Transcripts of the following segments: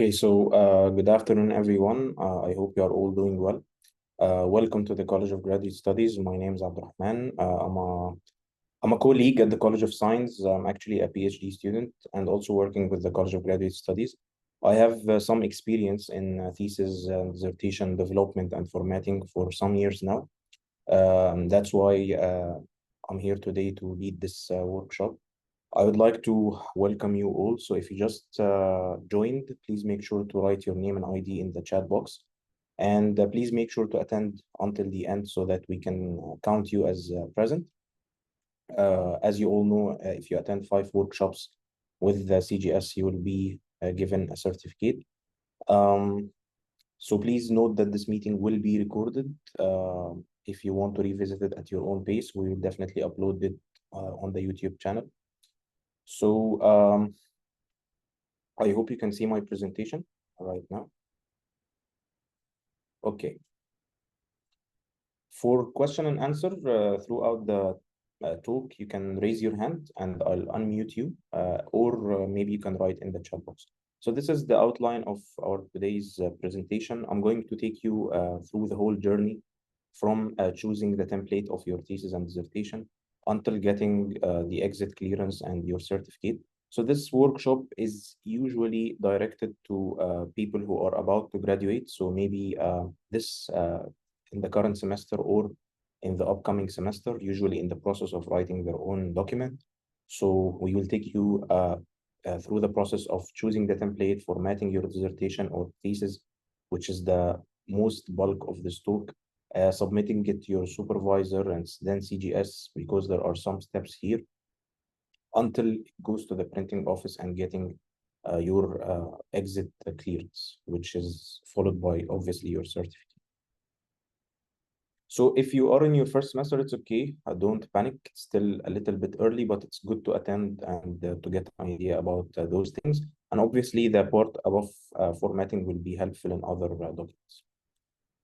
Okay, so good afternoon, everyone. I hope you are all doing well. Welcome to the College of Graduate Studies. My name is Abdurrahman. I'm a colleague at the College of Science. I'm actually a PhD student and also working with the College of Graduate Studies. I have some experience in thesis and dissertation development and formatting for some years now. That's why I'm here today to lead this workshop. I would like to welcome you all. So if you just joined, please make sure to write your name and ID in the chat box. And please make sure to attend until the end so that we can count you as present. As you all know, if you attend 5 workshops with the CGS, you will be given a certificate. So please note that this meeting will be recorded. If you want to revisit it at your own pace, we will definitely upload it on the YouTube channel. So I hope you can see my presentation right now. Okay. For question and answer throughout the talk, you can raise your hand and I'll unmute you, or maybe you can write in the chat box. So this is the outline of our today's presentation. I'm going to take you through the whole journey from choosing the template of your thesis and dissertation until getting the exit clearance and your certificate. So this workshop is usually directed to people who are about to graduate. So maybe this in the current semester or in the upcoming semester, usually in the process of writing their own document. So we will take you through the process of choosing the template, formatting your dissertation or thesis, which is the most bulk of this talk, submitting it to your supervisor and then CGS, because there are some steps here, until it goes to the printing office and getting your exit clearance, which is followed by obviously your certificate. So if you are in your first semester, it's okay. Don't panic. It's still a little bit early, but it's good to attend and to get an idea about those things. And obviously, the part above formatting will be helpful in other documents.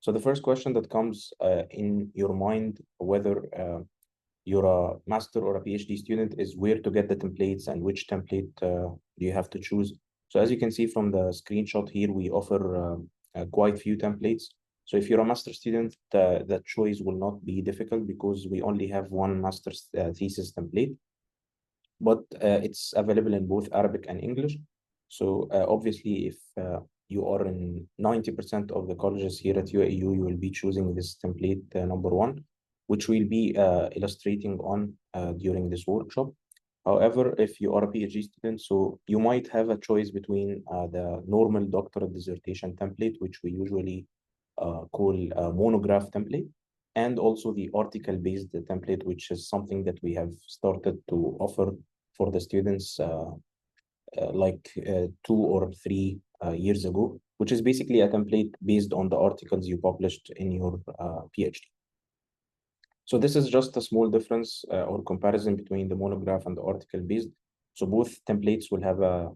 So the first question that comes in your mind, whether you're a master or a PhD student, is where to get the templates and which template do you have to choose. So as you can see from the screenshot here, we offer quite few templates. So if you're a master student, that choice will not be difficult because we only have one master's thesis template, but it's available in both Arabic and English. So obviously, if you are in 90% of the colleges here at UAU, you will be choosing this template number 1, which we'll be illustrating on during this workshop. However, if you are a PhD student, so you might have a choice between the normal doctorate dissertation template, which we usually call monograph template, and also the article-based template, which is something that we have started to offer for the students like 2 or 3 years ago, which is basically a template based on the articles you published in your PhD. So this is just a small difference or comparison between the monograph and the article-based. So both templates will have a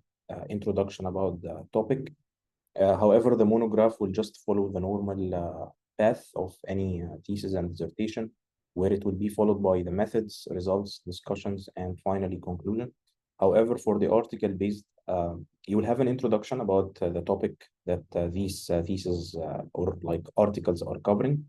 introduction about the topic. However, the monograph will just follow the normal path of any thesis and dissertation, where it will be followed by the methods, results, discussions, and finally conclusion. However, for the article-based, you will have an introduction about the topic that these theses or like articles are covering,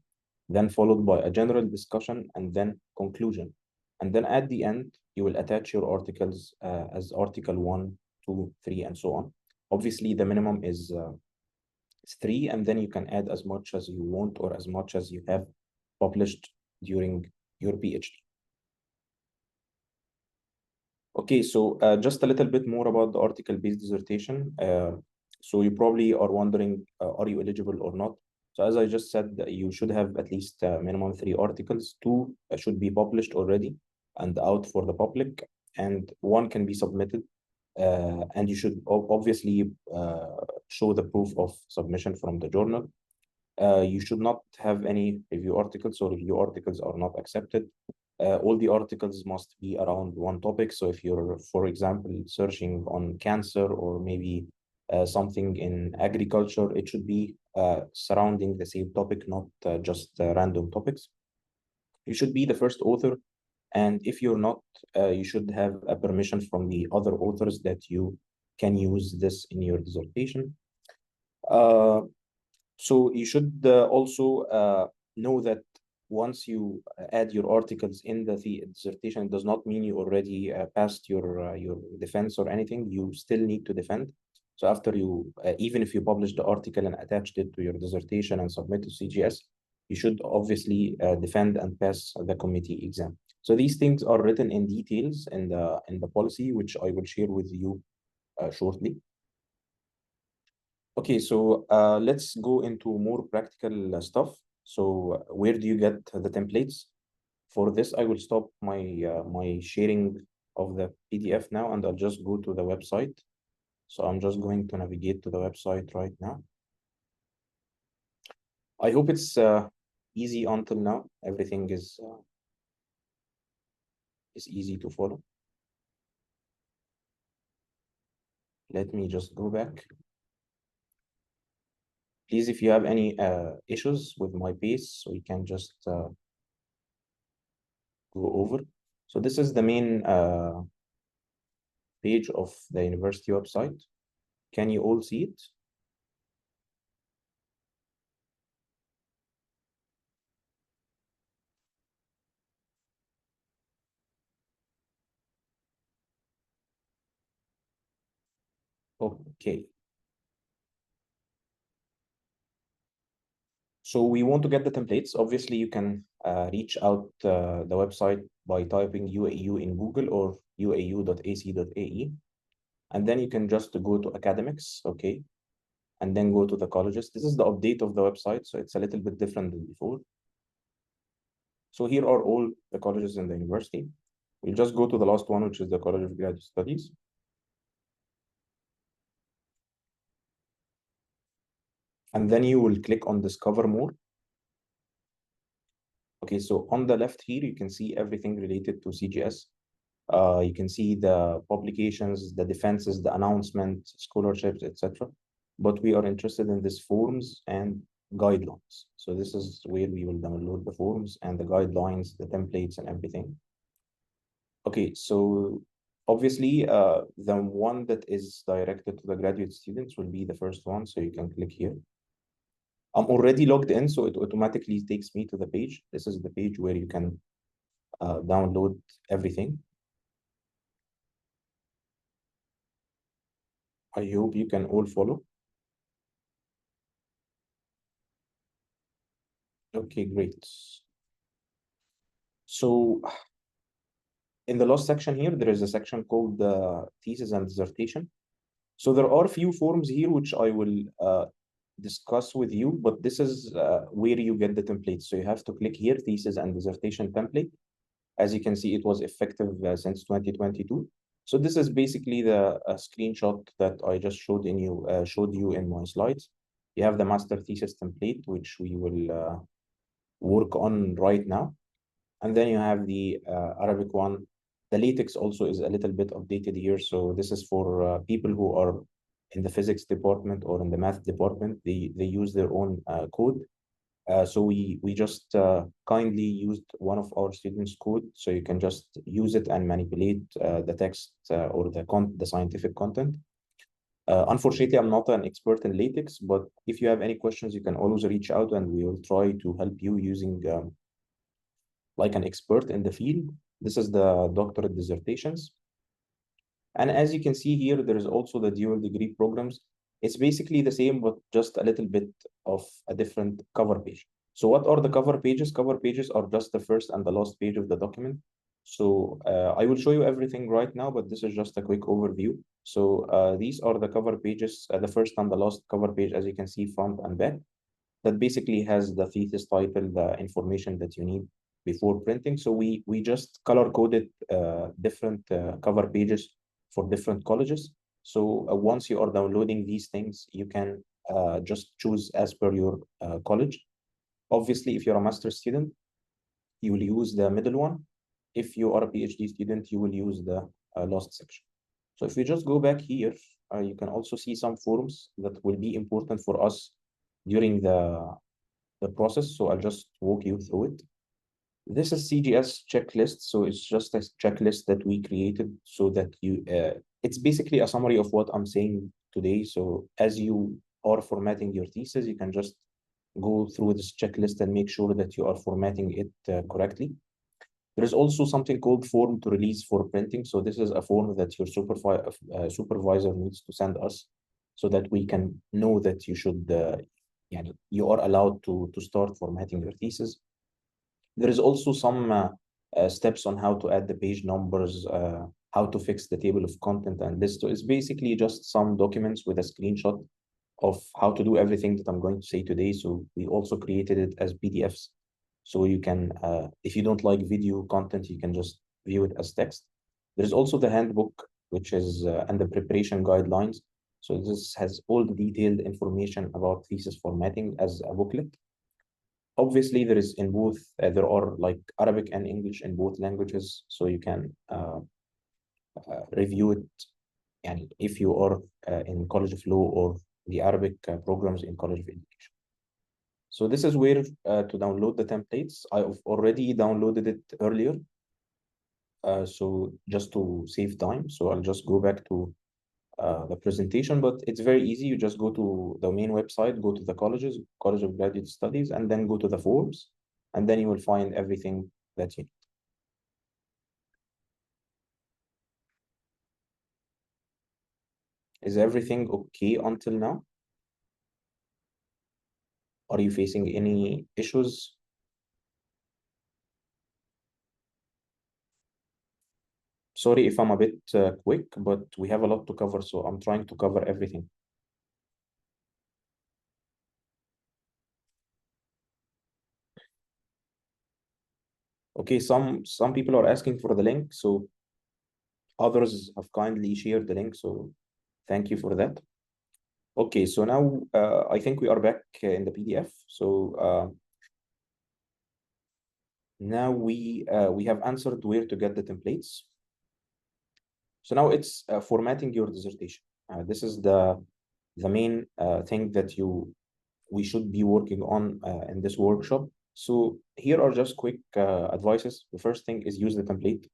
then followed by a general discussion and then conclusion. And then at the end, you will attach your articles as article 1, 2, 3, and so on. Obviously, the minimum is 3, and then you can add as much as you want or as much as you have published during your PhD. Okay, so just a little bit more about the article-based dissertation. So you probably are wondering, are you eligible or not? So as I just said, you should have at least minimum 3 articles. 2 should be published already and out for the public, and 1 can be submitted. And you should obviously show the proof of submission from the journal. You should not have any review articles, so review articles are not accepted. All the articles must be around one topic. So if you're, for example, searching on cancer or maybe something in agriculture, it should be surrounding the same topic, not just random topics. You should be the first author. And if you're not, you should have a permission from the other authors that you can use this in your dissertation. Uh, so you should also know that once you add your articles in the dissertation, it does not mean you already passed your defense or anything. You still need to defend. So after you, even if you publish the article and attached it to your dissertation and submit to CGS, you should obviously defend and pass the committee exam. So these things are written in details in the policy, which I will share with you shortly. Okay, so let's go into more practical stuff. So where do you get the templates? For this, I will stop my sharing of the PDF now, and I'll just go to the website. So I'm just going to navigate to the website right now. I hope it's easy until now. Everything is easy to follow. Let me just go back. Please, if you have any issues with my pace, we can just go over. So this is the main page of the university website. Can you all see it? Okay. So we want to get the templates. Obviously, you can reach out the website by typing UAU in Google or uau.ac.ae. And then you can just go to academics, okay? And then go to the colleges. This is the update of the website, so it's a little bit different than before. So here are all the colleges in the university. We'll just go to the last one, which is the College of Graduate Studies. And then you will click on Discover More. Okay, so on the left here, you can see everything related to CGS. You can see the publications, the defenses, the announcements, scholarships, etc. But we are interested in these forms and guidelines. So this is where we will download the forms and the guidelines, the templates, and everything. Okay, so obviously, the one that is directed to the graduate students will be the first one. So you can click here. I'm already logged in, so it automatically takes me to the page. This is the page where you can download everything. I hope you can all follow. Okay, great. So in the last section here, there is a section called the thesis and dissertation. So there are a few forms here which I will discuss with you, but this is where you get the template. So you have to click here, thesis and dissertation template. As you can see, it was effective since 2022. So this is basically the screenshot that I just showed you in my slides. You have the master thesis template, which we will work on right now. And then you have the Arabic one. The LaTeX also is a little bit updated here. So this is for people who are in the physics department or in the math department. They use their own code. So we just kindly used one of our students' code, so you can just use it and manipulate the text or the scientific content. Unfortunately, I'm not an expert in LaTeX, but if you have any questions, you can always reach out and we will try to help you using like an expert in the field. This is the doctorate dissertations. And as you can see here, there is also the dual degree programs. It's basically the same, but just a little bit of a different cover page. So what are the cover pages? Cover pages are just the first and the last page of the document. So I will show you everything right now, but this is just a quick overview. So these are the cover pages, the first and the last cover page, as you can see, front and back. That basically has the thesis title, the information that you need before printing. So we just color coded different cover pages for different colleges. So once you are downloading these things, you can just choose as per your college. Obviously, if you're a master's student, you will use the middle one. If you are a PhD student, you will use the last section. So if we just go back here, you can also see some forms that will be important for us during the process. So I'll just walk you through it. This is CGS checklist. So it's just a checklist that we created so that it's basically a summary of what I'm saying today. So as you are formatting your thesis, you can just go through this checklist and make sure that you are formatting it correctly. There is also something called form to release for printing. So this is a form that your supervisor needs to send us so that we can know that you should, you are allowed to start formatting your thesis. There is also some steps on how to add the page numbers, how to fix the table of content and this. So it's basically just some documents with a screenshot of how to do everything that I'm going to say today. So we also created it as PDFs. So you can, if you don't like video content, you can just view it as text. There's also the handbook, which is, and the preparation guidelines. So this has all the detailed information about thesis formatting as a booklet. Obviously, there is in both, there are like Arabic and English in both languages. So you can review it, and if you are in College of Law or the Arabic programs in College of Education. So this is where to download the templates. I've already downloaded it earlier. So just to save time, so I'll just go back to the presentation, but it's very easy. You just go to the main website, go to the colleges, College of Graduate Studies, and then go to the forms, and then you will find everything that you need. Is everything okay until now? Are you facing any issues? Sorry if I'm a bit quick, but we have a lot to cover, so I'm trying to cover everything. Okay, some people are asking for the link, so others have kindly shared the link, so thank you for that. Okay, so now I think we are back in the PDF. So now we have answered where to get the templates. So now it's formatting your dissertation. This is the main thing that we should be working on in this workshop. So here are just quick advices. The first thing is use the template.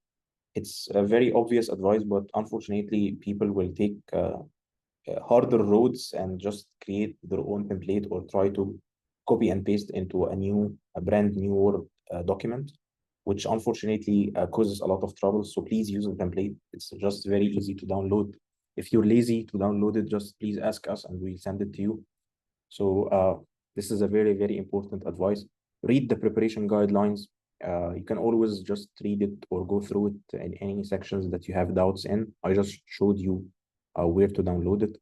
It's a very obvious advice, but unfortunately, people will take harder roads and just create their own template or try to copy and paste into a brand new Word document, which unfortunately causes a lot of trouble. So please use the template. It's just very easy to download. If you're lazy to download it, just please ask us and we'll send it to you. So this is a very, very important advice. Read the preparation guidelines. You can always just read it or go through it in any sections that you have doubts in. I just showed you where to download it.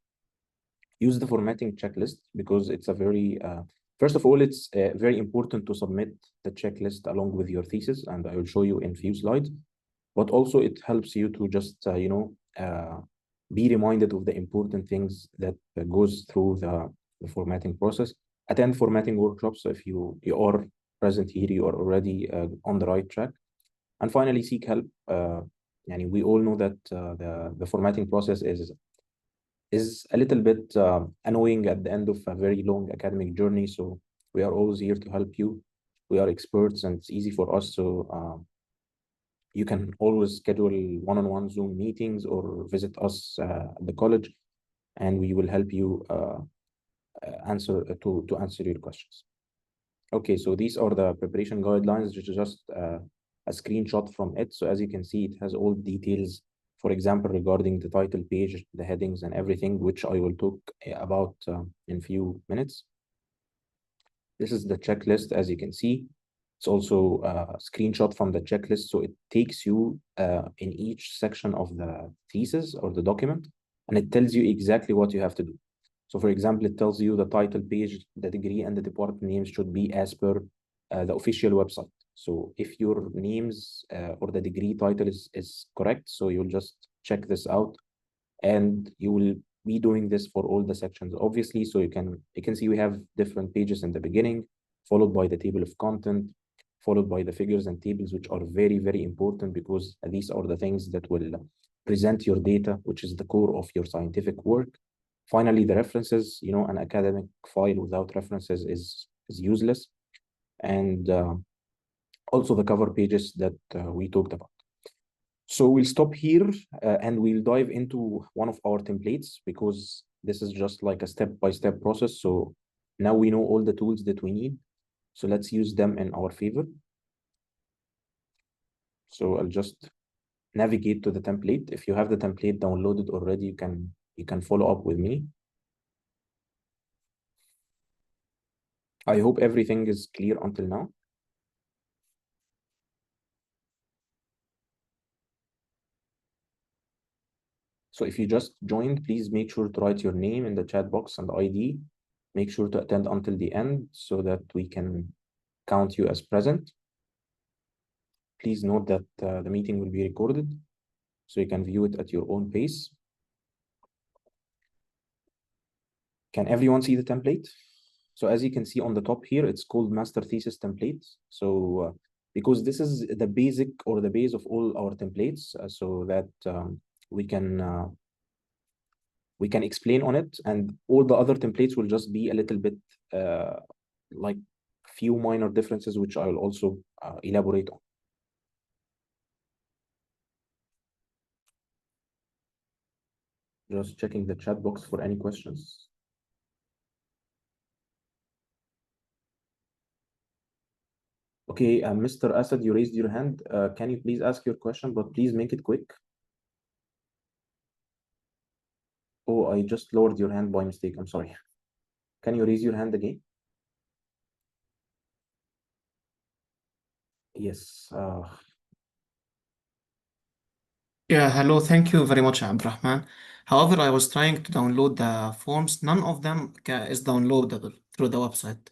Use the formatting checklist because it's a very, first of all, it's very important to submit the checklist along with your thesis, and I will show you in few slides. But also it helps you to just, be reminded of the important things that goes through the formatting process. Attend formatting workshops. So if you are present here, you are already on the right track. And finally, seek help. And we all know that the formatting process is a little bit annoying at the end of a very long academic journey. So we are always here to help you. We are experts and it's easy for us. So you can always schedule one-on-one Zoom meetings or visit us at the college, and we will help you answer your questions. Okay, so these are the preparation guidelines, which is just a screenshot from it. So as you can see, it has all details, for example, regarding the title page, the headings and everything, which I will talk about in a few minutes. This is the checklist, as you can see. It's also a screenshot from the checklist. So it takes you in each section of the thesis or the document, and it tells you exactly what you have to do. So for example, it tells you the title page, the degree and the department names should be as per the official website. So if your names or the degree title is correct, so you'll just check this out and you will be doing this for all the sections, obviously. So you can see we have different pages in the beginning, followed by the table of content, followed by the figures and tables, which are very, very important because these are the things that will present your data, which is the core of your scientific work. Finally, the references, an academic file without references is useless. And also the cover pages that we talked about. So we'll stop here and we'll dive into one of our templates because This is just like a step-by-step process. So now we know all the tools that we need. So let's use them in our favor. So I'll just navigate to the template. If you have the template downloaded already, you can follow up with me. I hope everything is clear until now. So if you just joined, please make sure to write your name in the chat box and ID. Make sure to attend until the end so that we can count you as present. Please note that the meeting will be recorded, so you can view it at your own pace. Can everyone see the template? So as you can see on the top here, it's called Master Thesis Template. So because this is the basic or the base of all our templates, so that we can explain on it, and all the other templates will just be a little bit like few minor differences, which I will also elaborate on. Just checking the chat box for any questions. Okay, Mr. Asad, you raised your hand. Can you please ask your question, but please make it quick? Oh, I just lowered your hand by mistake. I'm sorry. Can you raise your hand again? Yes. Yeah, hello. Thank you very much, Abdurrahman. However, I was trying to download the forms. None of them is downloadable through the website.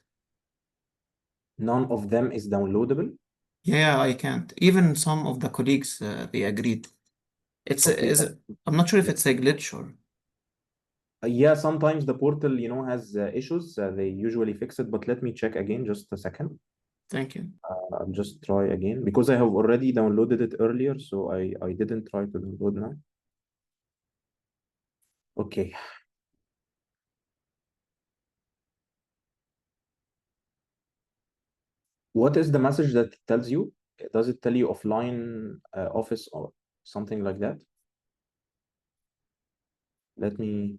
None of them is downloadable. Yeah, I can't. Even some of the colleagues, they agreed. It's Okay. is I'm not sure if it's a glitch or. Yeah, sometimes the portal, has issues. They usually fix it, but let me check again, just a second. Thank you. I'll just try again because I have already downloaded it earlier, so I didn't try to download now. Okay. What is the message that it tells you? Does it tell you offline office or something like that? Let me,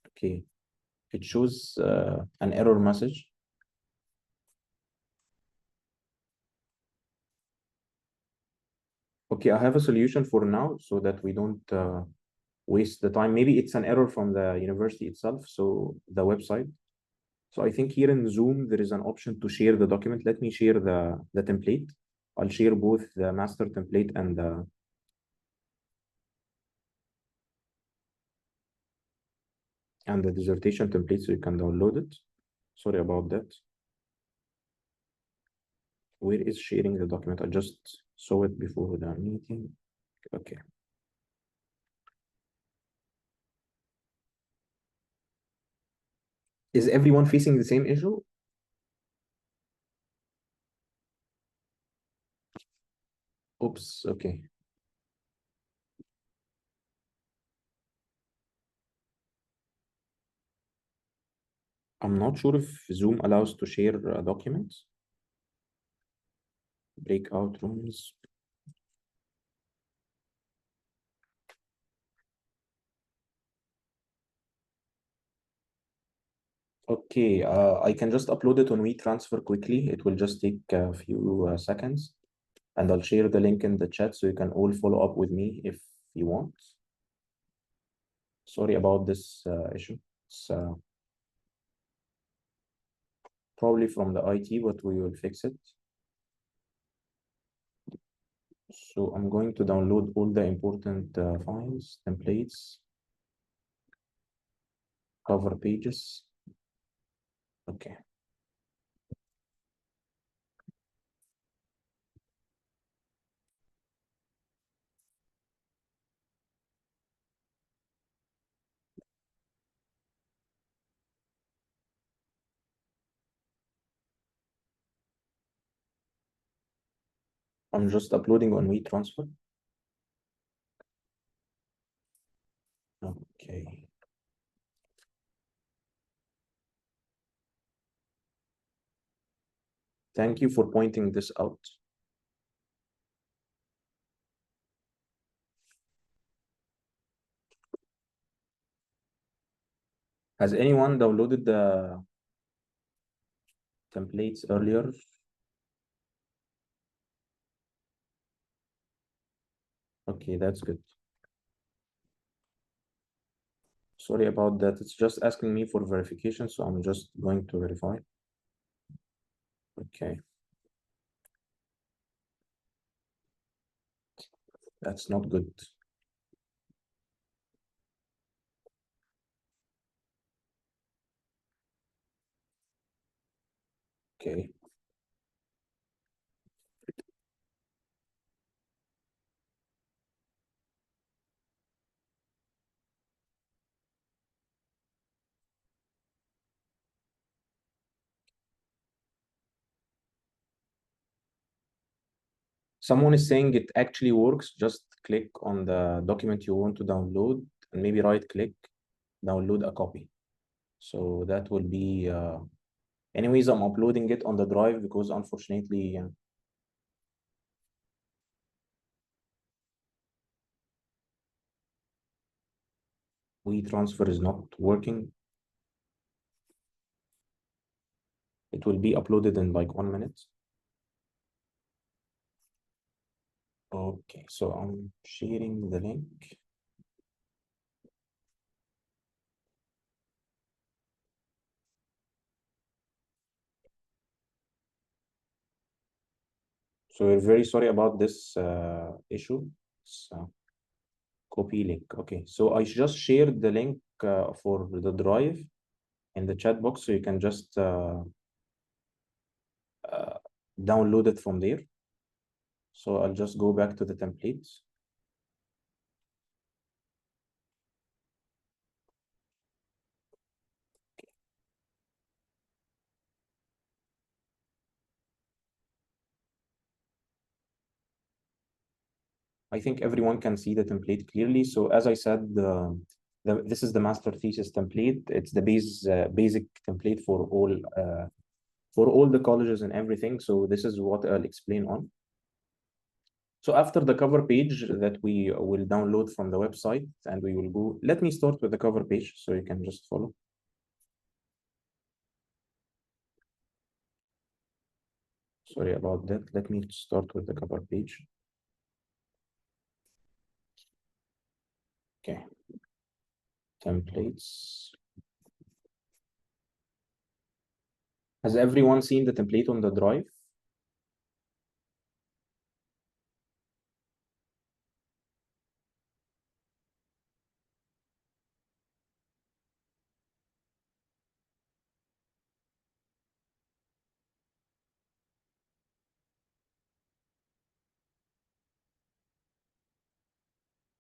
okay. It shows an error message. Okay, I have a solution for now so that we don't waste the time. Maybe it's an error from the university itself, so the website. So I think here in Zoom, there is an option to share the document. Let me share the template. I'll share both the master template and the dissertation template so you can download it. Sorry about that. Where is sharing the document? I just saw it before the meeting. Okay. Is everyone facing the same issue? Oops, okay. I'm not sure if Zoom allows to share documents. Breakout rooms. Okay, I can just upload it on WeTransfer quickly. It will just take a few seconds. And I'll share the link in the chat so you can all follow up with me if you want. Sorry about this issue. It's probably from the IT, but we will fix it. So I'm going to download all the important files, templates, cover pages. Okay. I'm just uploading on WeTransfer. Okay. Thank you for pointing this out. Has anyone downloaded the templates earlier? Okay, that's good. Sorry about that. It's just asking me for verification, so I'm just going to verify. Okay. That's not good. Okay. Someone is saying it actually works. Just click on the document you want to download and maybe right click, download a copy. So that will be, anyways, I'm uploading it on the drive because unfortunately, WeTransfer is not working. It will be uploaded in like 1 minute. Okay, so I'm sharing the link. So we're very sorry about this issue. So copy link. Okay, so I just shared the link for the drive in the chat box, so you can just download it from there. So I'll just go back to the templates. I think everyone can see the template clearly. So as I said, this is the master thesis template. It's the basic template for all the colleges and everything. So this is what I'll explain on. So after the cover page that we will download from the website and we will go, let me start with the cover page so you can just follow. Sorry about that. Let me start with the cover page. Okay. Templates. Has everyone seen the template on the drive?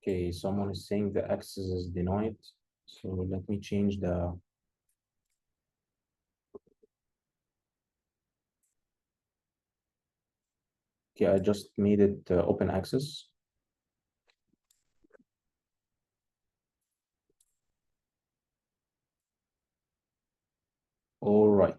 Okay, someone is saying the access is denied. So let me change the. Okay, I just made it open access. All right.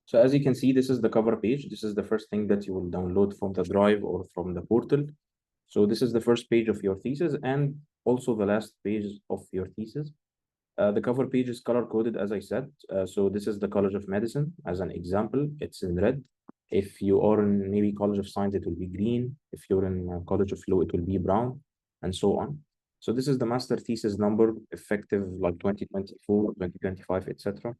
So as you can see, this is the cover page. This is the first thing that you will download from the drive or from the portal. So this is the first page of your thesis and also the last page of your thesis. The cover page is color coded, as I said. So this is the College of Medicine as an example. It's in red. If you are in maybe College of Science, it will be green. If you're in College of Law, it will be brown, and so on. So this is the master thesis number, effective like 2024, 2025, etc.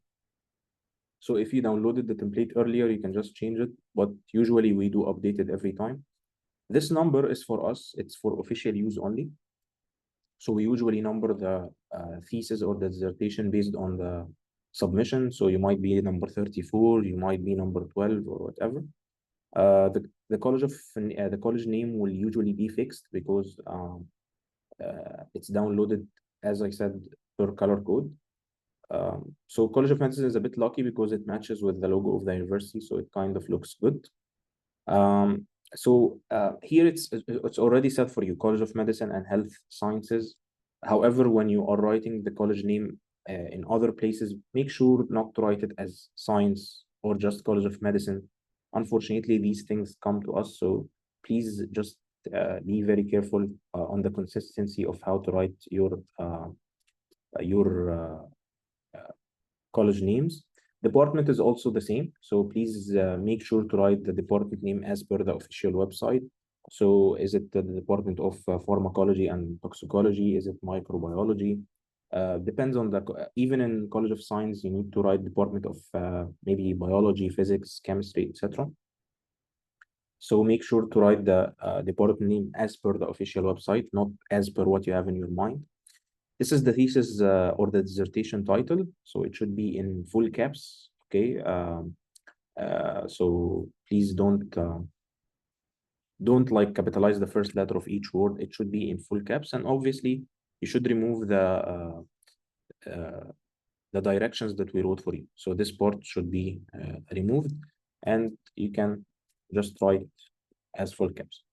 So if you downloaded the template earlier, you can just change it, but usually we do update it every time. This number is for us, it's for official use only. So we usually number the thesis or the dissertation based on the submission. So you might be number 34, you might be number 12 or whatever. The college name will usually be fixed because it's downloaded, as I said, per color code. So College of Medicine is a bit lucky because it matches with the logo of the university, so it kind of looks good. Here it's already set for you, College of Medicine and Health Sciences. However, when you are writing the college name in other places, make sure not to write it as Science or just College of Medicine. Unfortunately, these things come to us, so please just be very careful on the consistency of how to write your college names. Department is also the same, so please make sure to write the department name as per the official website. So is it the Department of Pharmacology and Toxicology? Is it microbiology? Depends on the, even in College of Science, you need to write Department of maybe biology, physics, chemistry, etc. So make sure to write the department name as per the official website, not as per what you have in your mind. This is the thesis or the dissertation title, so it should be in full caps. Okay, so please don't like capitalize the first letter of each word. It should be in full caps, and obviously you should remove the directions that we wrote for you. So this part should be removed, and you can just write as full caps.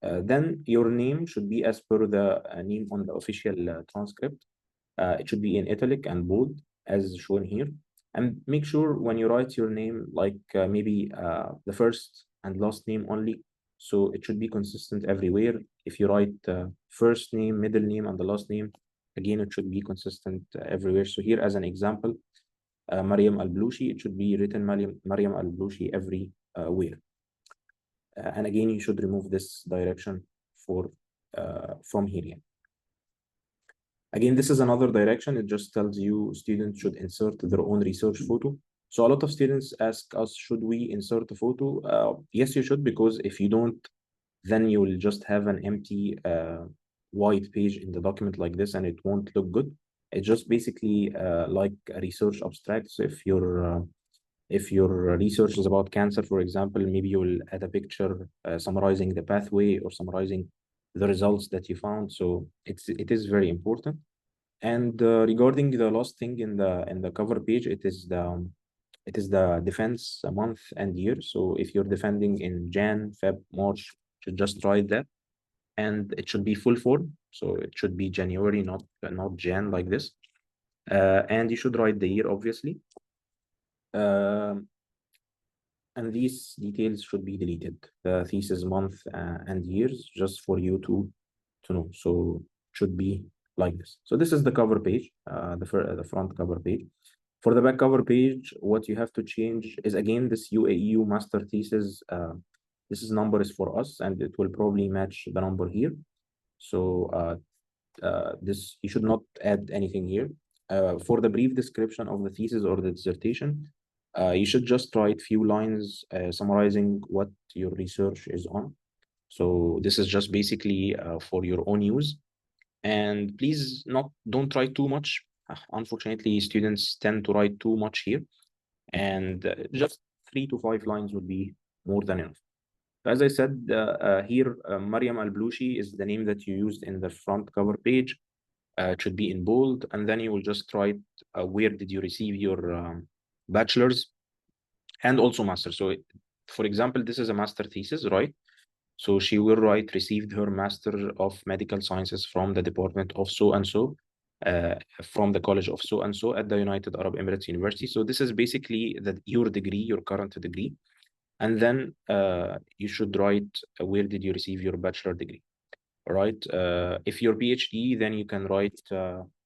Then your name should be as per the name on the official transcript. It should be in italic and bold as shown here. And make sure when you write your name, like maybe the first and last name only. So it should be consistent everywhere. If you write first name, middle name, and the last name, again, it should be consistent everywhere. So here as an example, Mariam Al-Blushi, it should be written Mariam Al-Blushi everywhere. And again, you should remove this direction for from here. Yeah. Again, this is another direction. It just tells you students should insert their own research photo. So a lot of students ask us, should we insert a photo? Yes, you should, because if you don't, then you will just have an empty white page in the document like this, and it won't look good. It's just basically like a research abstract. So if your research is about cancer, for example, maybe you will add a picture summarizing the pathway or summarizing the results that you found. So it is very important. And regarding the last thing in the cover page, it is the defense month and year. So if you're defending in Jan, Feb, March, you should just write that, and it should be full form. So it should be January, not Jan like this. And you should write the year, obviously. And these details should be deleted, the thesis month and years, just for you to know. So should be like this. So this is the cover page, the front cover page. For the back cover page, what you have to change is again this UAEU master thesis. This is number is for us, and it will probably match the number here. So this you should not add anything here. For the brief description of the thesis or the dissertation, you should just write few lines summarizing what your research is on. So this is just basically for your own use. And please don't write too much. Unfortunately, students tend to write too much here, and just 3 to 5 lines would be more than enough. As I said here, Mariam Al-Blushi is the name that you used in the front cover page. It should be in bold, and then you will just write where did you receive your bachelor's and also master. So for example, this is a master thesis, right? So she will write, received her Master of Medical Sciences from the Department of so-and-so, from the College of so-and-so at the United Arab Emirates University. So this is basically your degree, your current degree. And then you should write, where did you receive your bachelor degree? All right. If you're PhD, then you can write,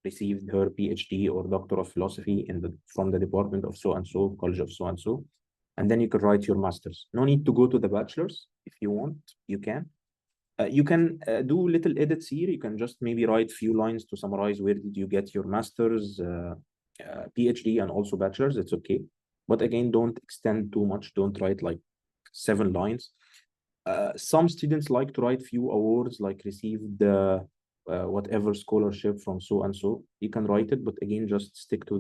received her PhD or Doctor of Philosophy from the Department of so-and-so, College of so-and-so. And then you could write your master's. No need to go to the bachelor's. If you want, you can. You can do little edits here. You can just maybe write few lines to summarize where did you get your master's, PhD, and also bachelor's. It's okay. But again, don't extend too much. Don't write like 7 lines. Some students like to write few awards, like received whatever scholarship from so and so. You can write it, but again, just stick to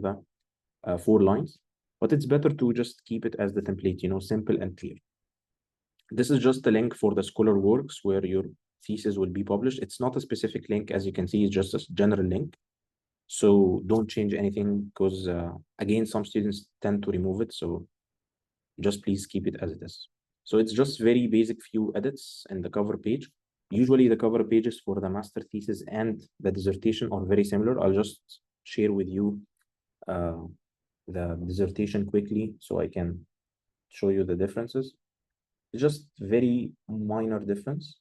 the 4 lines. But it's better to just keep it as the template, simple and clear. This is just a link for the Scholar Works where your thesis will be published. It's not a specific link, as you can see, it's just a general link. So don't change anything because, again, some students tend to remove it. So just please keep it as it is. So it's just very basic few edits in the cover page. Usually the cover pages for the master thesis and the dissertation are very similar. I'll just share with you the dissertation quickly so I can show you the differences. Just very minor difference.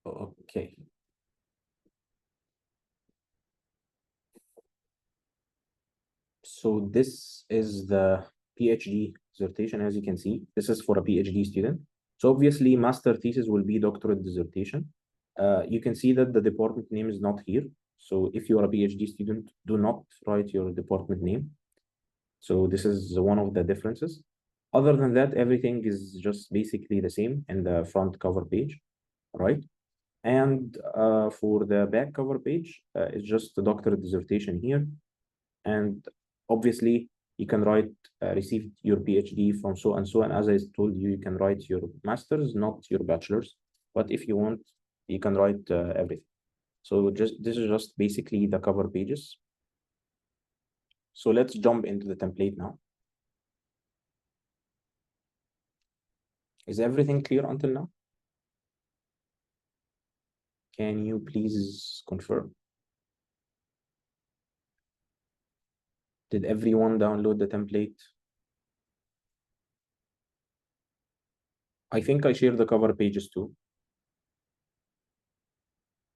Okay. So this is the PhD dissertation, as you can see. This is for a PhD student. So obviously, master thesis will be doctorate dissertation. You can see that the department name is not here. So if you are a PhD student, do not write your department name. So this is one of the differences. Other than that, everything is just basically the same in the front cover page, right? And for the back cover page, it's just the doctorate dissertation here. And obviously, you can write received your PhD from so and so. And as I told you, you can write your master's, not your bachelor's. But if you want, you can write everything. So this is just basically the cover pages. So let's jump into the template now. Is everything clear until now? Can you please confirm? Did everyone download the template? I think I shared the cover pages too.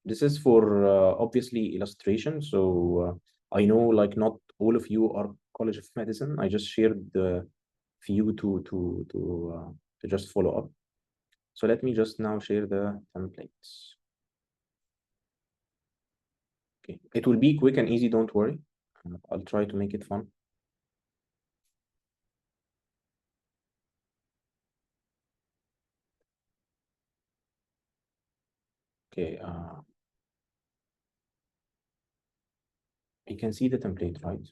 This is for obviously illustration. So I know like not all of you are College of Medicine. I just shared the few to just follow up. So let me just now share the templates. Okay, it will be quick and easy. Don't worry. I'll try to make it fun. Okay. You can see the template, right?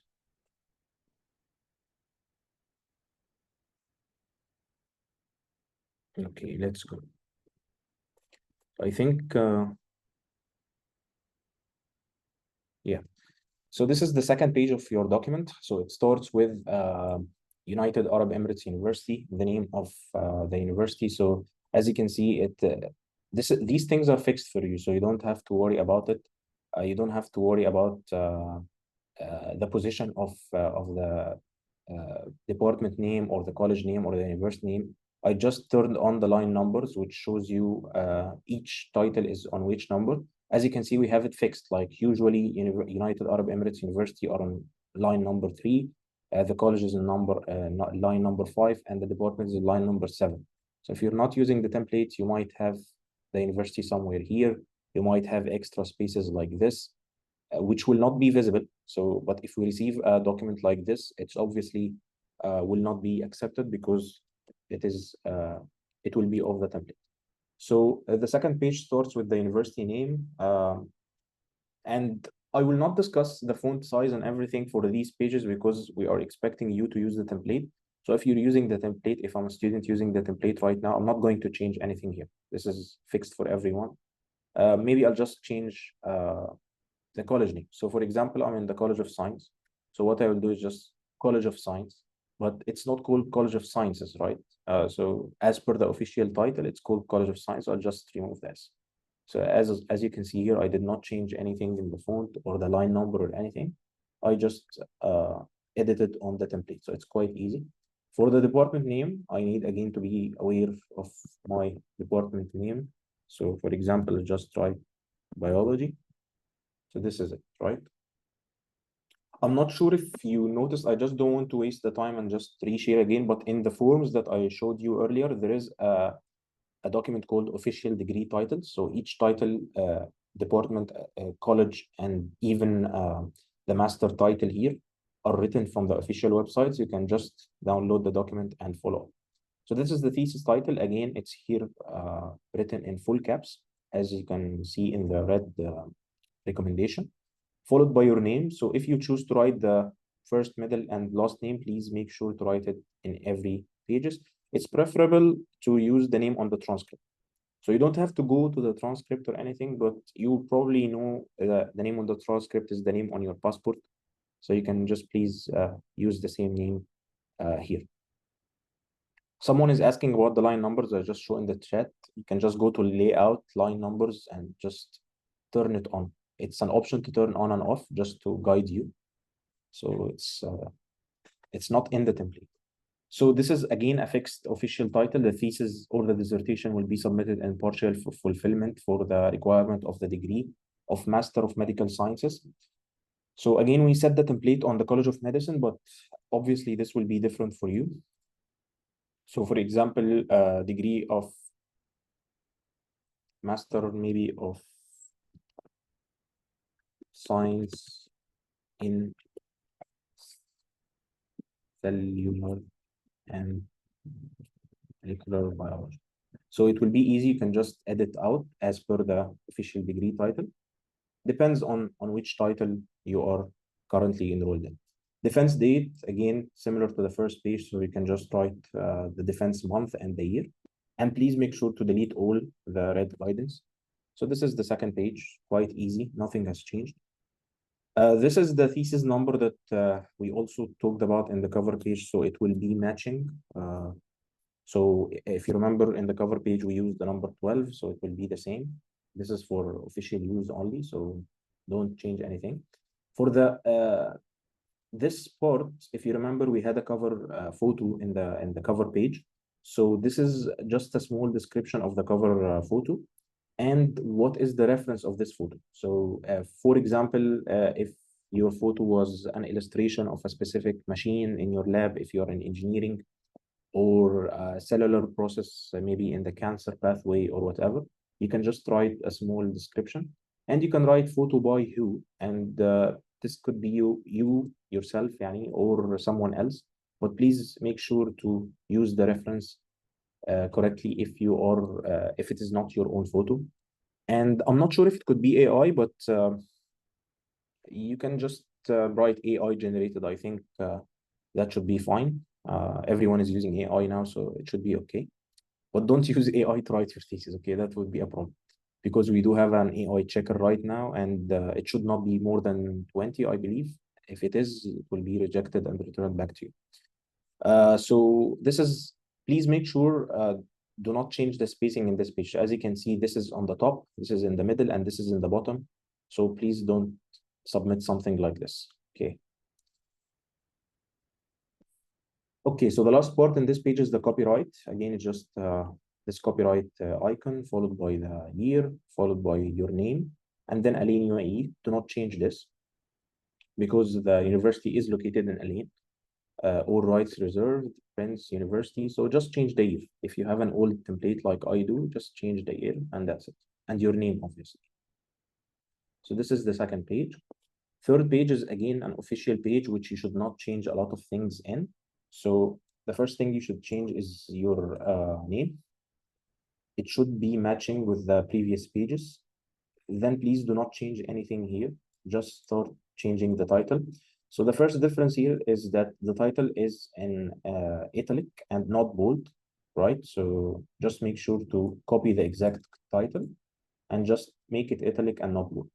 Okay, let's go. I think, yeah. So this is the second page of your document. So it starts with United Arab Emirates University, the name of the university. So as you can see, these things are fixed for you, so you don't have to worry about it. You don't have to worry about the position of the department name or the college name or the university name. I just turned on the line numbers, which shows you each title is on which number. As you can see, we have it fixed. Like usually, United Arab Emirates University are on line number 3. The college is in line number 5, and the department is in line number 7. So if you're not using the template, you might have the university somewhere here. You might have extra spaces like this, which will not be visible. So, but if we receive a document like this, it's obviously will not be accepted because it will be off the template. So the second page starts with the university name, and I will not discuss the font size and everything for these pages because we are expecting you to use the template. So if you're using the template, if I'm a student using the template right now, I'm not going to change anything here. This is fixed for everyone. Maybe I'll just change the college name. So for example, I'm in the College of Science. So what I will do is just College of Science, but it's not called College of Sciences, right? So as per the official title, it's called College of Science. I'll just remove this. So as you can see here, I did not change anything in the font or the line number or anything. I just edited on the template. So it's quite easy. For the department name, I need again to be aware of my department name. So for example, just write biology. So this is it, right? I'm not sure if you noticed, I just don't want to waste the time and just reshare again, but in the forms that I showed you earlier, there is a document called official degree titles. So each title, department, college, and even the master title here are written from the official websites. You can just download the document and follow. So this is the thesis title. Again, it's here written in full caps, as you can see in the red recommendation, followed by your name. So if you choose to write the first, middle, and last name, please make sure to write it in every pages. It's preferable to use the name on the transcript. So you don't have to go to the transcript or anything, but you probably know the name on the transcript is the name on your passport. So you can just please use the same name here. Someone is asking about the line numbers. I just show in the chat. You can just go to layout, line numbers, and just turn it on. It's an option to turn on and off just to guide you. So it's not in the template. So this is again a fixed official title. The thesis or the dissertation will be submitted in partial fulfillment for the requirement of the degree of Master of Medical Sciences. So again, we set the template on the College of Medicine, but obviously this will be different for you. So for example, degree of Master maybe of Science in Cellular and Molecular Biology. So it will be easy. You can just edit out as per the official degree title. Depends on which title you are currently enrolled in. Defense date, again, similar to the first page. So you can just write the defense month and the year. And please make sure to delete all the red guidance. So this is the second page, quite easy. Nothing has changed. This is the thesis number that we also talked about in the cover page. So it will be matching. So if you remember in the cover page, we used the number 12, so it will be the same. This is for official use only, so don't change anything. For the this part, if you remember, we had a cover photo in the cover page. So this is just a small description of the cover photo and what is the reference of this photo. So for example, if your photo was an illustration of a specific machine in your lab, if you're in engineering, or a cellular process, maybe in the cancer pathway or whatever, you can just write a small description, and you can write photo by who, and this could be you yourself, yani, or someone else. But please make sure to use the reference correctly if you are if it is not your own photo. And I'm not sure if it could be AI, but you can just write AI generated. I think that should be fine. Everyone is using AI now, so it should be okay. But don't use AI to write your thesis, okay? That would be a problem because we do have an AI checker right now, and it should not be more than 20, I believe. If it is, it will be rejected and returned back to you. So this is, please make sure, do not change the spacing in this page. As you can see, this is on the top, this is in the middle, and this is in the bottom. So please don't submit something like this, okay? Okay, so the last part in this page is the copyright. Again, it's just this copyright icon followed by the year, followed by your name, and then Aline UAE. Do not change this because the university is located in Aline. All rights reserved, Prince University. So just change the year. If you have an old template like I do, just change the year and that's it. And your name, obviously. So this is the second page. Third page is again an official page, which you should not change a lot of things in. So the first thing you should change is your name. It should be matching with the previous pages. Then please do not change anything here. Just start changing the title. So the first difference here is that the title is in italic and not bold, right? So just make sure to copy the exact title and just make it italic and not bold.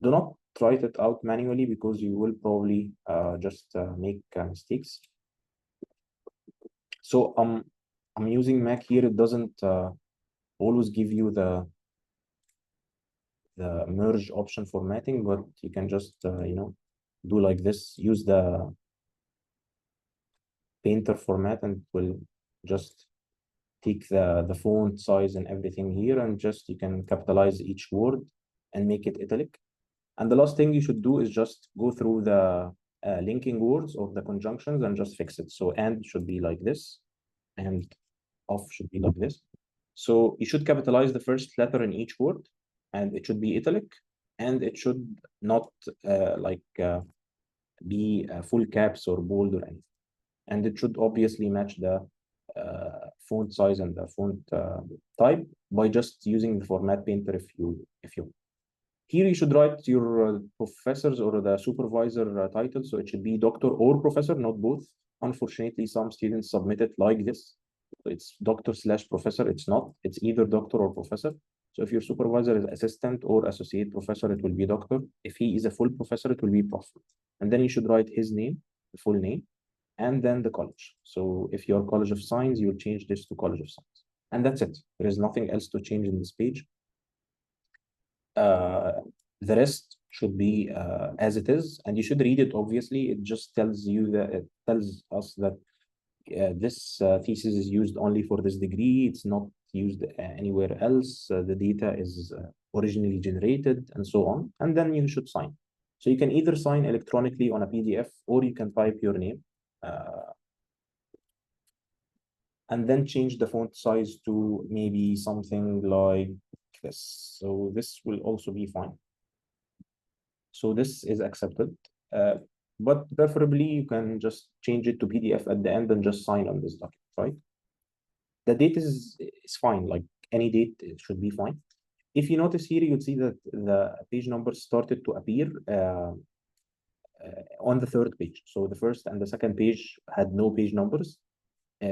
Do not write it out manually because you will probably just make mistakes. So I'm using Mac here. It doesn't always give you the merge option formatting, but you can just do like this. Use the painter format and it will just take the font size and everything here, and just you can capitalize each word and make it italic. And the last thing you should do is just go through the linking words or the conjunctions and just fix it. So and should be like this, and off should be like this. So you should capitalize the first letter in each word, and it should be italic, and it should not be full caps or bold or anything. And it should obviously match the font size and the font type by just using the format painter if you Here you should write your professors or the supervisor title. So it should be doctor or professor, not both. Unfortunately, some students submit it like this. So it's doctor/professor. It's not. It's either doctor or professor. So if your supervisor is assistant or associate professor, it will be doctor. If he is a full professor, it will be prof. And then you should write his name, the full name, and then the college. So if you're College of Science, you'll change this to College of Science. And that's it. There is nothing else to change in this page. The rest should be as it is, and you should read it. Obviously, it just tells you that it tells us that this thesis is used only for this degree. It's not used anywhere else. The data is originally generated and so on. And then you should sign. So you can either sign electronically on a PDF or you can type your name and then change the font size to maybe something like this. So this will also be fine. So this is accepted. But preferably you can just change it to PDF at the end and just sign on this document, right? The date is fine, like any date should be fine. If you notice here, you'll see that the page numbers started to appear on the third page. So the first and the second page had no page numbers.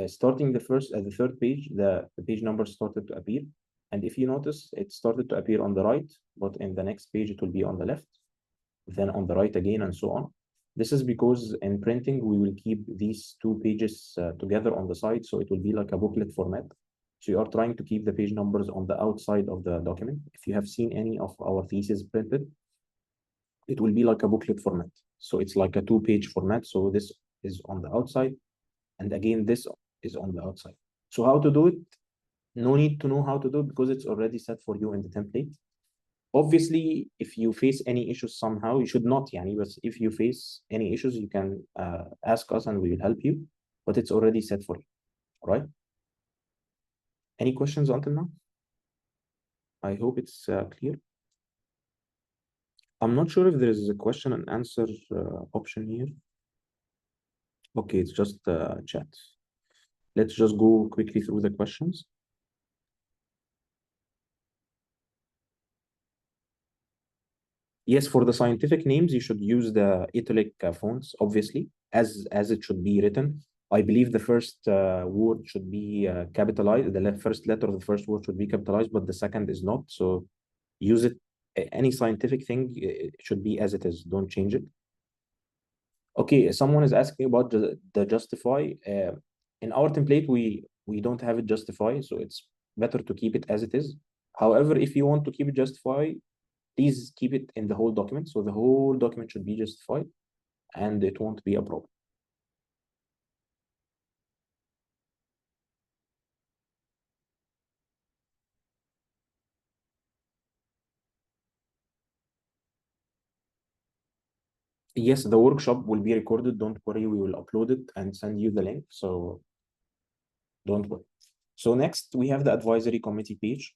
Starting the third page, the page numbers started to appear. And if you notice, it started to appear on the right, but in the next page, it will be on the left, then on the right again, and so on. This is because in printing, we will keep these two pages together on the side, so it will be like a booklet format. So you are trying to keep the page numbers on the outside of the document. If you have seen any of our theses printed, it will be like a booklet format. So it's like a two-page format. So this is on the outside, and again, this is on the outside. So how to do it? No need to know how to do it because it's already set for you in the template. Obviously, if you face any issues somehow, you should not, but if you face any issues, you can ask us and we will help you, but it's already set for you, all right? Any questions until now? I hope it's clear. I'm not sure if there is a question and answer option here. Okay, it's just chat. Let's just go quickly through the questions. Yes, for the scientific names, you should use the italic fonts, obviously, as it should be written. I believe the first word should be capitalized. The first letter of the first word should be capitalized, but the second is not. So use it. Any scientific thing, it should be as it is. Don't change it. Okay, someone is asking about the justify. In our template, we don't have it justify, so it's better to keep it as it is. However, if you want to keep it justify, please keep it in the whole document. So the whole document should be justified and it won't be a problem. Yes, the workshop will be recorded. Don't worry, we will upload it and send you the link. So don't worry. So next, we have the advisory committee page.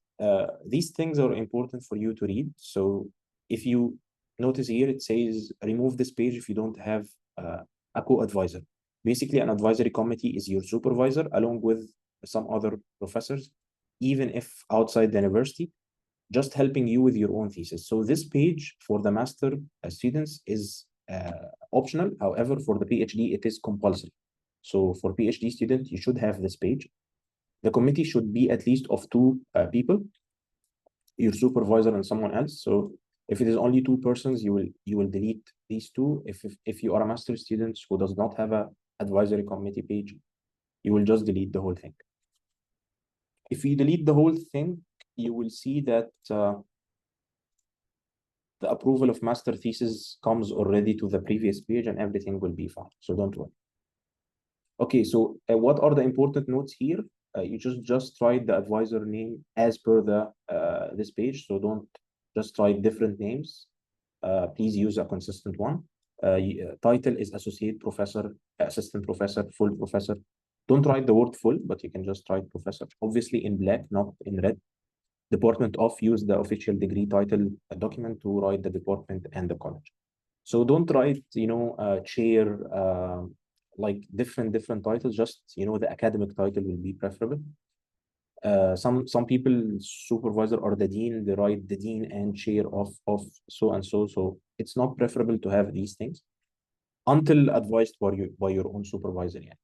These things are important for you to read. So if you notice here, it says remove this page if you don't have a co-advisor. Basically, an advisory committee is your supervisor along with some other professors, even if outside the university, just helping you with your own thesis. So this page for the master students is optional. However, for the PhD, it is compulsory. So for PhD student, you should have this page. The committee should be at least of two people, your supervisor and someone else. So if it is only two persons, you will delete these two. If you are a master student who does not have a advisory committee page, you will just delete the whole thing. If you delete the whole thing, you will see that the approval of master thesis comes already to the previous page and everything will be fine. So don't worry. Okay, so what are the important notes here? You just write the advisor name as per the this page. So don't just write different names. Please use a consistent one. Title is associate professor, assistant professor, full professor. Don't write the word full, but you can just write professor. Obviously in black, not in red. Department of, use the official degree title document to write the department and the college. So don't write, chair, like different titles. Just, the academic title will be preferable. Some people, supervisor or the dean, they write the dean and chair of so and so. So it's not preferable to have these things until advised by your own supervisor. Yeah.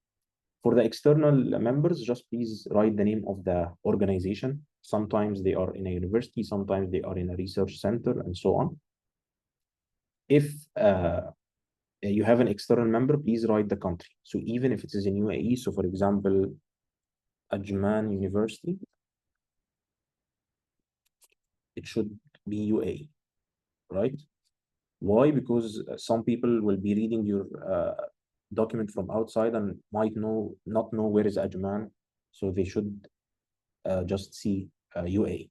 For the external members, just please write the name of the organization. Sometimes they are in a university, sometimes they are in a research center, and so on. If you have an external member, please write the country. So even if it is in UAE, so for example, Ajman University, it should be UAE, right? Why? Because some people will be reading your document from outside and might not know where is Ajman, so they should just see UA.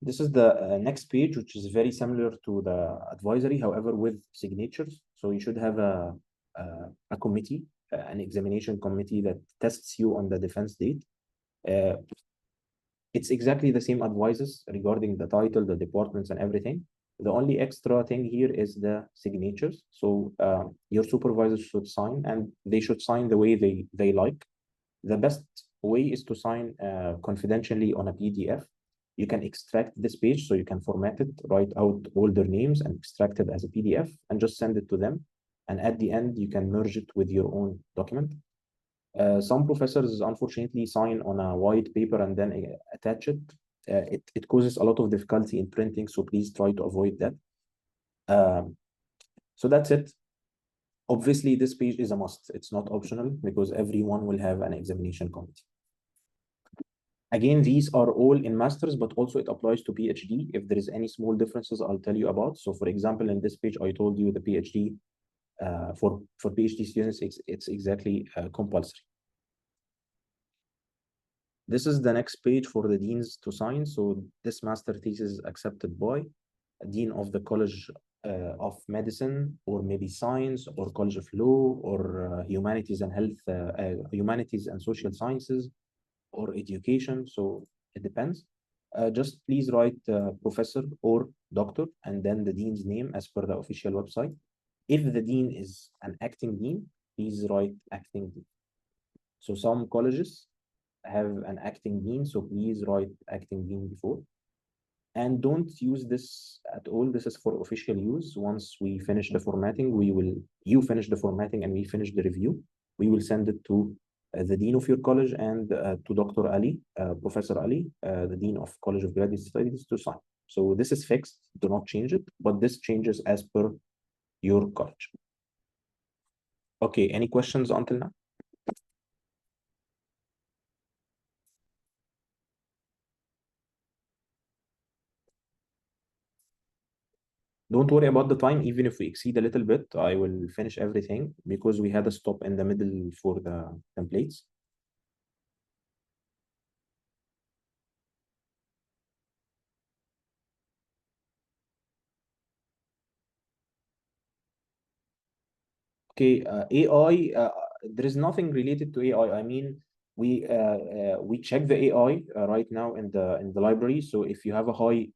This is the next page, which is very similar to the advisory, however, with signatures. So you should have a committee, an examination committee that tests you on the defense date. It's exactly the same advices regarding the title, the departments, and everything. The only extra thing here is the signatures. So your supervisors should sign, and they should sign the way they like. The best way is to sign confidentially on a PDF. You can extract this page, so you can format it, write out all their names, and extract it as a PDF, and just send it to them. And at the end, you can merge it with your own document. Some professors unfortunately sign on a white paper and then attach it. It causes a lot of difficulty in printing, so please try to avoid that. So that's it. Obviously, this page is a must. It's not optional because everyone will have an examination committee. Again, these are all in masters, but also it applies to PhD. If there is any small differences, I'll tell you about. So for example, in this page, I told you the PhD for PhD students, it's exactly compulsory. This is the next page for the deans to sign. So this master thesis is accepted by a dean of the College of Medicine, or maybe Science, or College of Law, or Humanities and Health, Humanities and Social Sciences, or Education. So it depends. Just please write professor or doctor, and then the dean's name as per the official website. If the dean is an acting dean, please write acting dean. So some colleges have an acting dean, so please write acting dean before. And don't use this at all. This is for official use. Once we finish the formatting, you finish the formatting and we finish the review, we will send it to the dean of your college and to Dr. Ali, Professor Ali, the dean of College of Graduate Studies, to sign. So this is fixed. Do not change it, but this changes as per your college. Okay, any questions until now? Don't worry about the time. Even if we exceed a little bit, I will finish everything because we had a stop in the middle for the templates. Okay, AI, there is nothing related to AI. I mean, we check the AI right now in the library. So if you have a high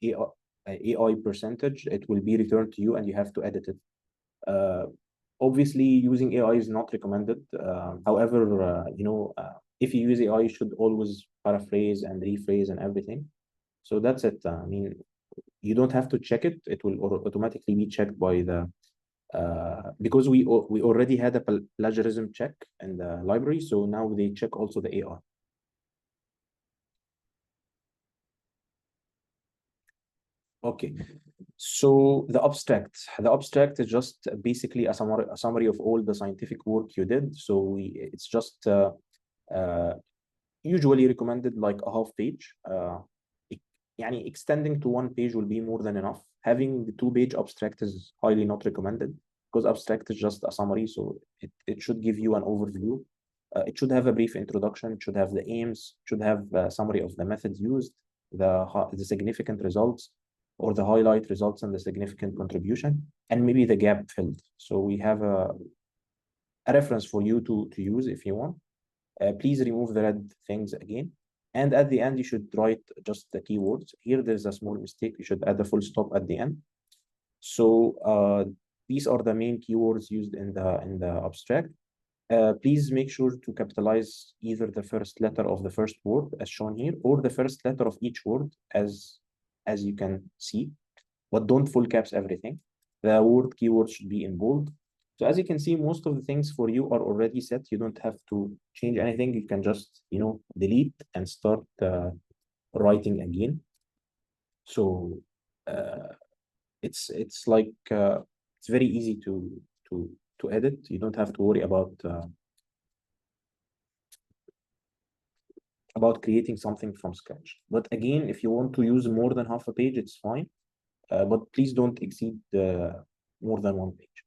AI percentage, it will be returned to you and you have to edit it. Obviously, using AI is not recommended. However, if you use AI, you should always paraphrase and rephrase and everything. So that's it. I mean, you don't have to check it. It will automatically be checked by the because we already had a plagiarism check in the library, so now they check also the AI. Okay, so the abstract is just basically a summary of all the scientific work you did. So it's just usually recommended like a half page. يعني extending to one page will be more than enough. Having the 2-page abstract is highly not recommended because abstract is just a summary, so it should give you an overview. It should have a brief introduction, it should have the aims, it should have a summary of the methods used, the significant results, or the highlight results and the significant contribution, and maybe the gap filled. So we have a reference for you to use if you want. Please remove the red things again. And at the end, you should write just the keywords. Here, there's a small mistake. You should add a full stop at the end. So these are the main keywords used in the abstract. Please make sure to capitalize either the first letter of the first word as shown here, or the first letter of each word as you can see, but don't full caps everything. The word keyword should be in bold. So as you can see, most of the things for you are already set. You don't have to change anything. You can just, delete and start writing again. So it's like it's very easy to edit. You don't have to worry about creating something from scratch. But again, if you want to use more than half a page, it's fine. But please don't exceed more than one page.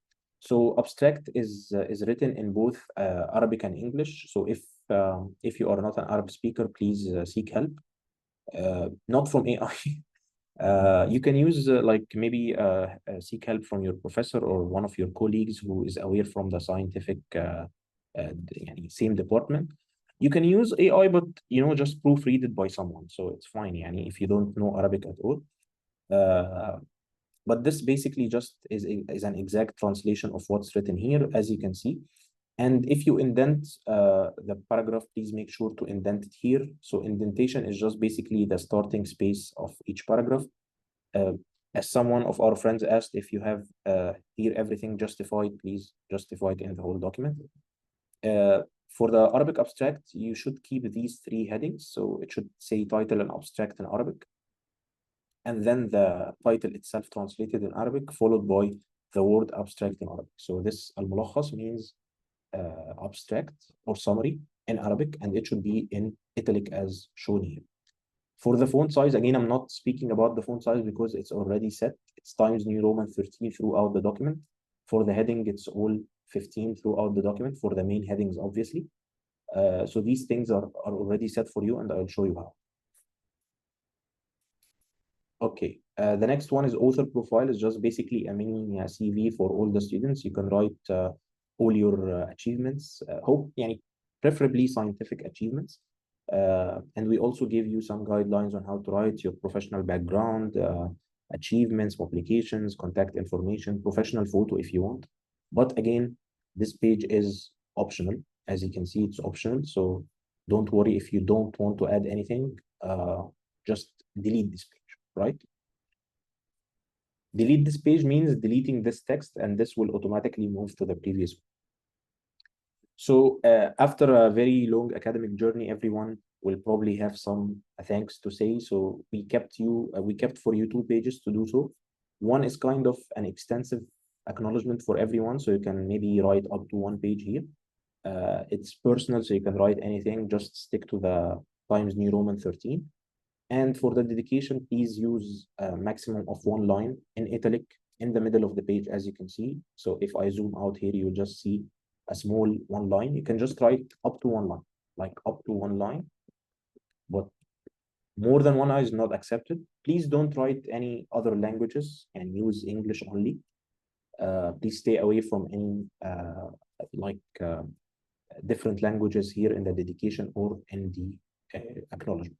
So abstract is written in both Arabic and English. So if you are not an Arab speaker, please seek help. Not from AI. You can use like maybe seek help from your professor or one of your colleagues who is aware from the scientific يعني same department. You can use AI, but just proofread it by someone, so it's fine. يعني if you don't know Arabic at all. But this basically just is an exact translation of what's written here, as you can see. And if you indent the paragraph, please make sure to indent it here. So indentation is just basically the starting space of each paragraph. As someone of our friends asked, if you have here everything justified, please justify it in the whole document. For the Arabic abstract, you should keep these three headings. So it should say title and abstract in Arabic, and then the title itself translated in Arabic, followed by the word abstract in Arabic. So this al-mulakhas means abstract or summary in Arabic, and it should be in italic as shown here. For the font size, again, I'm not speaking about the font size because it's already set. It's Times New Roman 13 throughout the document. For the heading, it's all 15 throughout the document for the main headings, obviously. So these things are already set for you, and I'll show you how. Okay, the next one is author profile. Is just basically a mini CV for all the students. You can write all your achievements, preferably scientific achievements. And we also give you some guidelines on how to write your professional background, achievements, publications, contact information, professional photo if you want. But again, this page is optional. As you can see, it's optional. So don't worry if you don't want to add anything. Just delete this page, right? Delete this page means deleting this text, and this will automatically move to the previous one. So after a very long academic journey, everyone will probably have some thanks to say. So we kept for you 2 pages to do so. One is kind of an extensive acknowledgement for everyone, so you can maybe write up to 1 page here. It's personal, so you can write anything. Just stick to the Times New Roman 13. And for the dedication, please use a maximum of 1 line in italic in the middle of the page, as you can see. So if I zoom out here, you'll just see a small 1 line. You can just write up to 1 line, like up to 1 line, but more than 1 line is not accepted. Please don't write any other languages and use English only. Please stay away from any different languages here in the dedication or in the acknowledgement.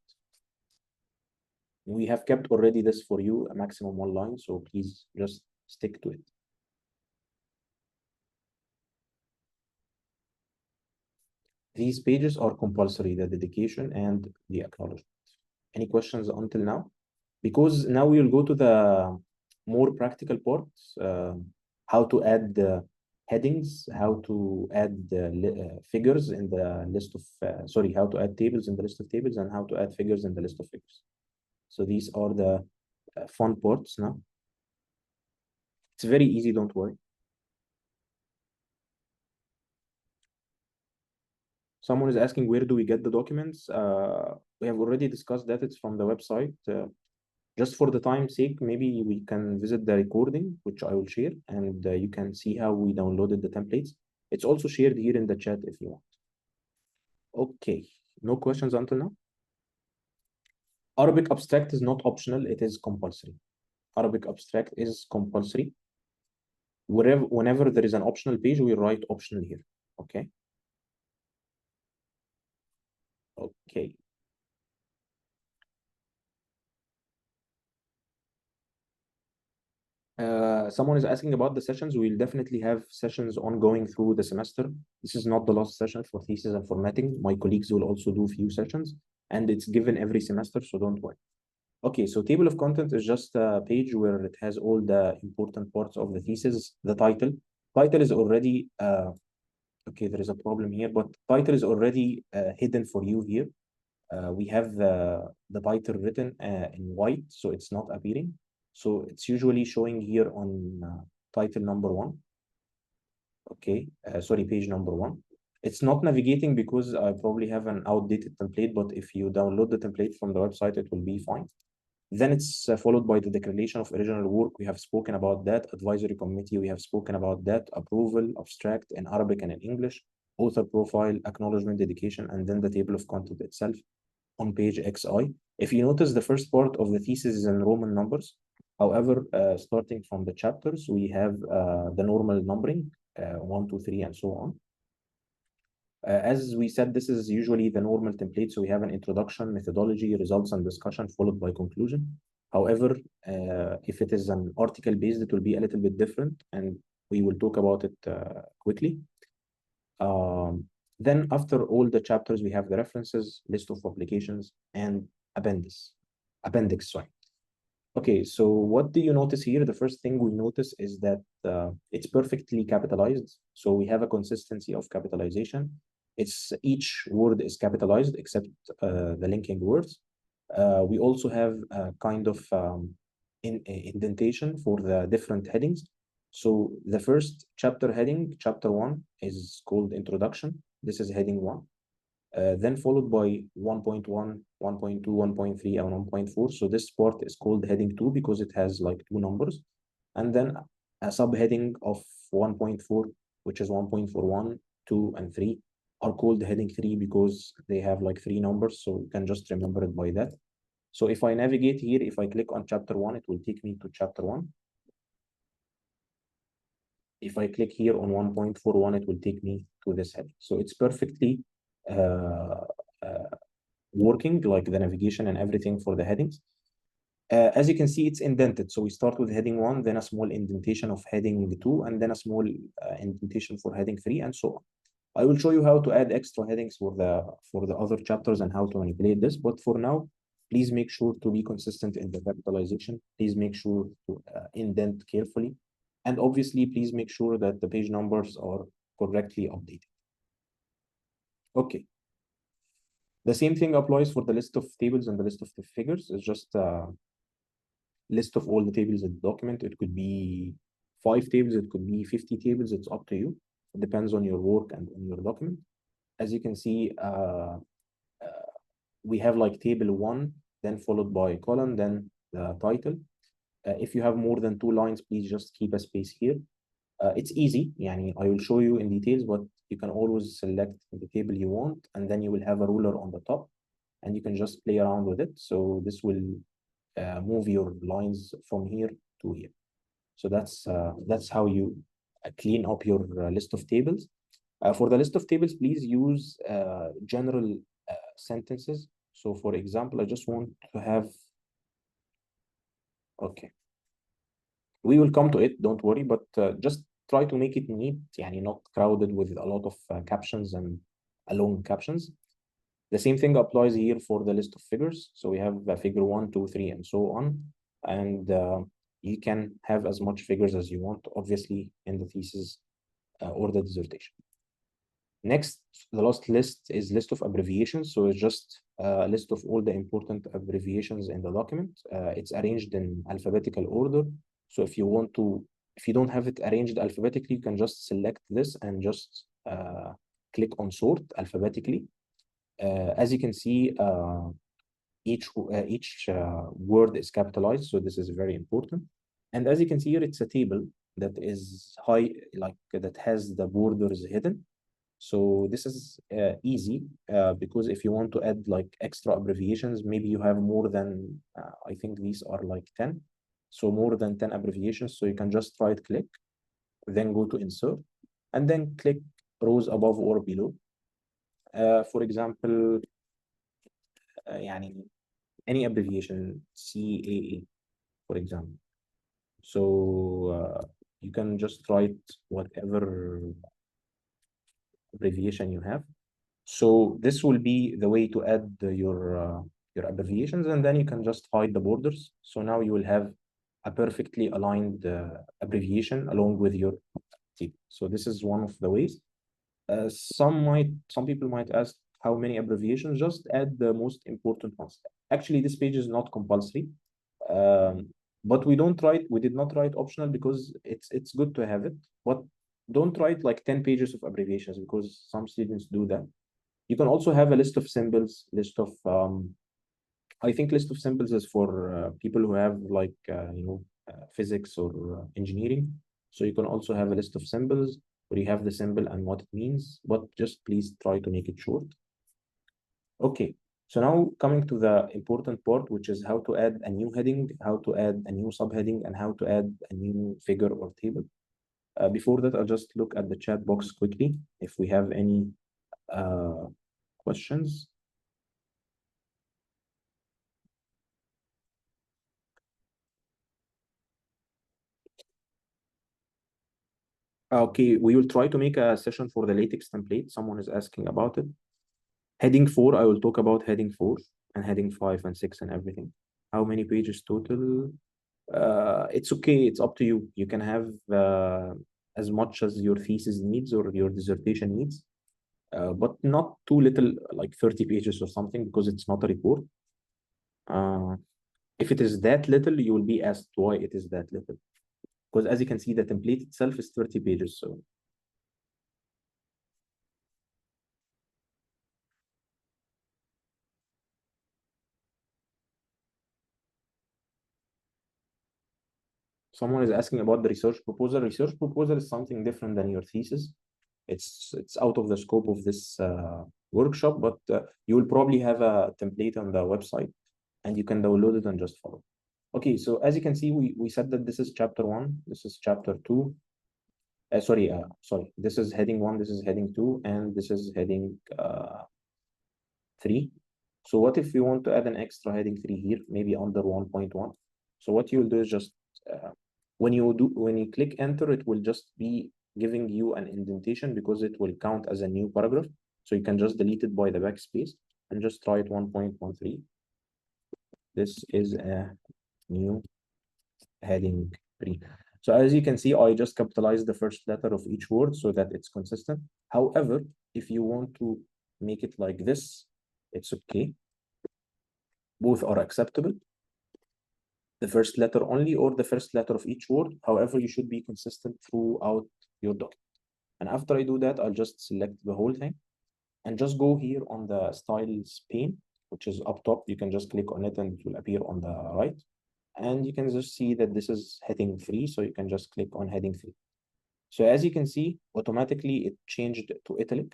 We have kept already this for you, a maximum 1 line, so please just stick to it. These pages are compulsory, the dedication and the acknowledgement. Any questions until now? Because now we will go to the more practical parts, how to add the headings, how to add the figures in the list of, how to add tables in the list of tables, and how to add figures in the list of figures. So these are the fun parts now. It's very easy, don't worry. Someone is asking, where do we get the documents? We have already discussed that. It's from the website. Just for the time's sake, maybe we can visit the recording, which I will share, and you can see how we downloaded the templates. It's also shared here in the chat if you want. Okay, no questions until now? Arabic abstract is not optional, it is compulsory. Arabic abstract is compulsory. Whenever there is an optional page, we write optional here, okay? Okay. Someone is asking about the sessions. We'll definitely have sessions ongoing through the semester. This is not the last session for thesis and formatting. My colleagues will also do few sessions, and it's given every semester, so don't worry. Okay, so table of content is just a page where it has all the important parts of the thesis. The title. Title is already, okay, there is a problem here, but title is already hidden for you here. We have the title written in white, so it's not appearing. So it's usually showing here on title number 1. Okay, sorry, page number 1. It's not navigating because I probably have an outdated template, but if you download the template from the website, it will be fine. Then it's followed by the declaration of original work. We have spoken about that. Advisory committee, we have spoken about that. Approval, abstract in Arabic and in English. Author profile, acknowledgement, dedication, and then the table of content itself on page XI. If you notice, the first part of the thesis is in Roman numbers. However, starting from the chapters, we have the normal numbering, 1, 2, 3, and so on. As we said, this is usually the normal template. So we have an introduction, methodology, results, and discussion, followed by conclusion. However, if it is an article-based, it will be a little bit different, and we will talk about it quickly. Then after all the chapters, we have the references, list of publications, and appendix, sorry. Okay, so what do you notice here? The first thing we notice is that it's perfectly capitalized. So we have a consistency of capitalization. Each word is capitalized except the linking words. We also have a kind of indentation for the different headings. So the first chapter heading, chapter 1, is called Introduction. This is heading 1. Then followed by 1.1, 1.2, 1.3, and 1.4. So this part is called heading 2 because it has like 2 numbers. And then a subheading of 1.4, which is 1.41, 2, and 3, are called heading 3 because they have like 3 numbers. So you can just remember it by that. So if I navigate here, if I click on chapter 1, it will take me to chapter 1. If I click here on 1.41, it will take me to this heading. So it's perfectly working, like the navigation and everything for the headings. As you can see, it's indented. So we start with heading 1, then a small indentation of heading 2, and then a small indentation for heading 3, and so on. I will show you how to add extra headings for the other chapters and how to manipulate this. But for now, please make sure to be consistent in the capitalization. Please make sure to indent carefully. And obviously, please make sure that the page numbers are correctly updated. Okay. The same thing applies for the list of tables and the list of the figures. It's just a list of all the tables in the document. It could be 5 tables, it could be 50 tables. It's up to you. It depends on your work and on your document. As you can see, we have like table 1, then followed by a column, then the title. If you have more than 2 lines, please just keep a space here. It's easy. I will show you in details, but you can always select the table you want, and then you will have a ruler on the top, and you can just play around with it. So this will move your lines from here to here. So that's how you clean up your list of tables. For the list of tables, please use general sentences. So for example, I just want to have, okay. We will come to it, don't worry, but just try to make it neat, not crowded with a lot of captions and long captions. The same thing applies here for the list of figures. So we have figure 1, 2, 3, and so on. And you can have as much figures as you want, obviously, in the thesis or the dissertation. Next, the last list is list of abbreviations. So it's just a list of all the important abbreviations in the document. It's arranged in alphabetical order. So if you don't have it arranged alphabetically, you can just select this and just click on sort alphabetically. As you can see, each word is capitalized, so this is very important. And as you can see here, it's a table that is that has the borders hidden. So this is easy because if you want to add like extra abbreviations, maybe you have more than, I think these are like 10. So more than 10 abbreviations. So you can just right click, then go to insert, and then click rows above or below. For example, any abbreviation, CAA, for example. So you can just write whatever abbreviation you have. So this will be the way to add your abbreviations, and then you can just hide the borders. So now you will have a perfectly aligned abbreviation along with your table. So this is one of the ways. Some people might ask how many abbreviations. Just add the most important ones. Actually, this page is not compulsory, but we did not write optional because it's good to have it. But don't write like 10 pages of abbreviations because some students do that. You can also have a list of symbols, list of I think list of symbols is for people who have like physics or engineering. So you can also have a list of symbols where you have the symbol and what it means, but just please try to make it short. Okay, so now coming to the important part, which is how to add a new heading, how to add a new subheading, and how to add a new figure or table. Before that, I'll just look at the chat box quickly if we have any questions. Okay, we will try to make a session for the latex template. Someone is asking about it. Heading 4, I will talk about heading 4 and heading 5 and 6 and everything. How many pages total? It's okay, it's up to you. You can have as much as your thesis needs or your dissertation needs, but not too little, like 30 pages or something, because it's not a report. If it is that little, you will be asked why it is that little. Because as you can see, the template itself is 30 pages. So someone is asking about the research proposal. Research proposal is something different than your thesis. It's out of the scope of this workshop, but you will probably have a template on the website and you can download it and just follow. Okay, so as you can see, we said that this is chapter 1, this is chapter 2. Sorry, this is heading 1, this is heading 2, and this is heading 3. So what if we want to add an extra heading 3 here, maybe under 1.1? So what you'll do is just when you click enter, it will just be giving you an indentation because it will count as a new paragraph. So you can just delete it by the backspace and just try it 1.13. This is a new heading 3. So as you can see, I just capitalized the first letter of each word so that it's consistent. However, if you want to make it like this, it's okay. Both are acceptable. The first letter only or the first letter of each word. However, you should be consistent throughout your document. And after I do that, I'll just select the whole thing and just go here on the styles pane, which is up top. You can just click on it and it will appear on the right. And you can just see that this is heading 3. So you can just click on heading 3. So as you can see, automatically it changed to italic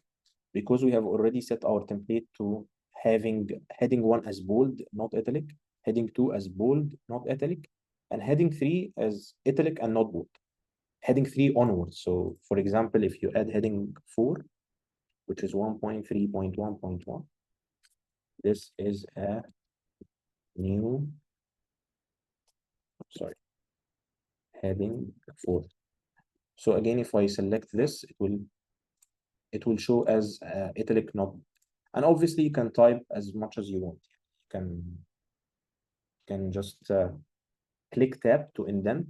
because we have already set our template to having heading 1 as bold, not italic, heading 2 as bold, not italic, and heading 3 as italic and not bold. Heading 3 onwards. So for example, if you add heading 4, which is 1.3.1.1, this is a new, heading 4. So again, if I select this, it will show as italic not. And obviously you can type as much as you want. You can just click tab to indent.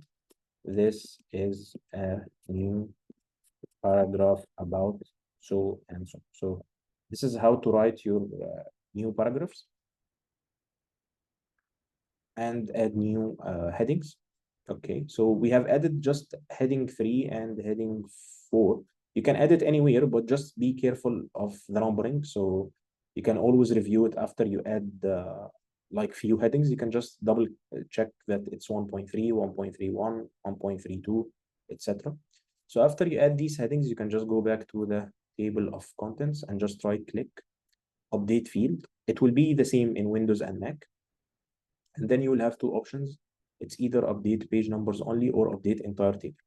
This is a new paragraph about so and so. So this is how to write your new paragraphs and add new headings. Okay, so we have added just heading 3 and heading 4. You can add it anywhere, but just be careful of the numbering. So you can always review it after you add like few headings. You can just double check that it's 1.3, 1.31, 1.32, etc. So after you add these headings, you can just go back to the table of contents and just right click, update field. It will be the same in Windows and Mac. And then you will have two options. It's either update page numbers only or update entire table.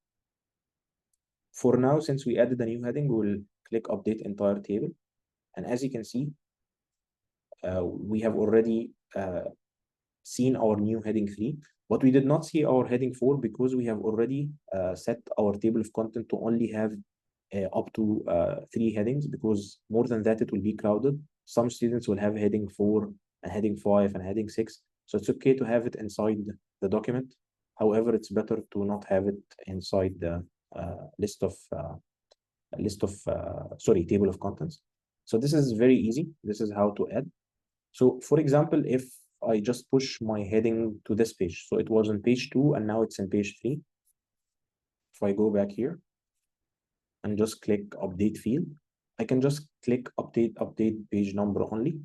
For now, since we added a new heading, we'll click update entire table. And as you can see, we have already seen our new heading 3, but we did not see our heading 4 because we have already set our table of content to only have up to 3 headings, because more than that, it will be crowded. Some students will have heading 4 and heading 5 and heading 6. So it's okay to have it inside the document. However, it's better to not have it inside the table of contents. So this is very easy. This is how to add. So for example, if I just push my heading to this page, so it was on page 2 and now it's in page 3. If I go back here and just click update field, I can just click update page number only,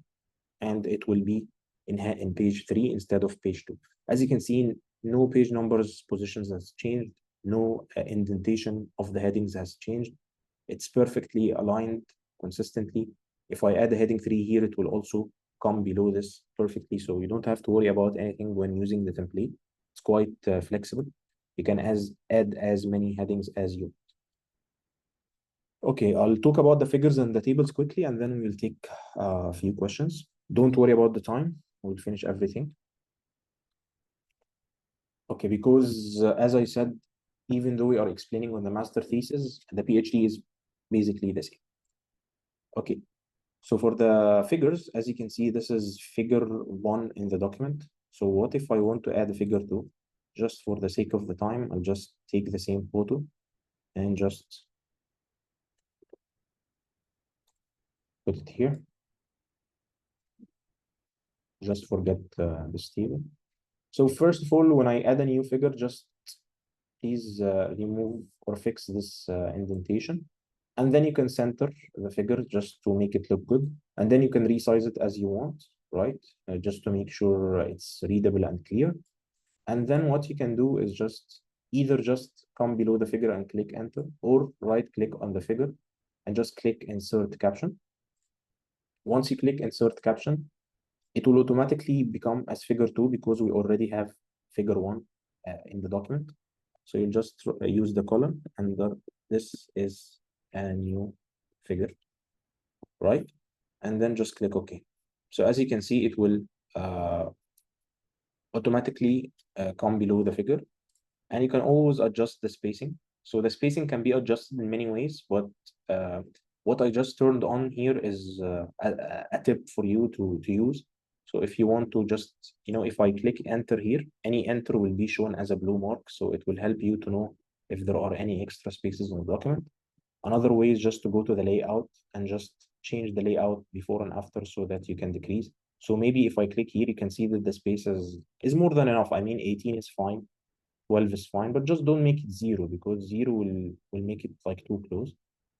and it will be in page 3 instead of page 2. As you can see, no page numbers positions has changed, no indentation of the headings has changed. It's perfectly aligned consistently. If I add a heading 3 here, it will also come below this perfectly. So you don't have to worry about anything when using the template. It's quite flexible. You can add as many headings as you. Okay, I'll talk about the figures and the tables quickly, and then we'll take a few questions. Don't worry about the time. We'll finish everything. Okay, because as I said, even though we are explaining on the master thesis, the PhD is basically the same. Okay, so for the figures, as you can see, this is figure 1 in the document. So what if I want to add a figure 2? Just for the sake of the time, I'll just take the same photo and just put it here. Just forget this table. So first of all, when I add a new figure, just please remove or fix this indentation. And then you can center the figure just to make it look good. And then you can resize it as you want, right? Just to make sure it's readable and clear. And then what you can do is just either just come below the figure and click enter, or right click on the figure and just click insert caption. Once you click insert caption, it will automatically become as figure 2 because we already have figure 1 in the document. So you just use the column, and this is a new figure, right? And then just click OK. So as you can see, it will automatically come below the figure, and you can always adjust the spacing. So the spacing can be adjusted in many ways, but what I just turned on here is a tip for you to use. So if you want to just, if I click enter here, any enter will be shown as a blue mark. So it will help you to know if there are any extra spaces in the document. Another way is just to go to the layout and just change the layout before and after so that you can decrease. So maybe if I click here, you can see that the spaces is more than enough. I mean, 18 is fine, 12 is fine, but just don't make it 0 because 0 will make it like too close.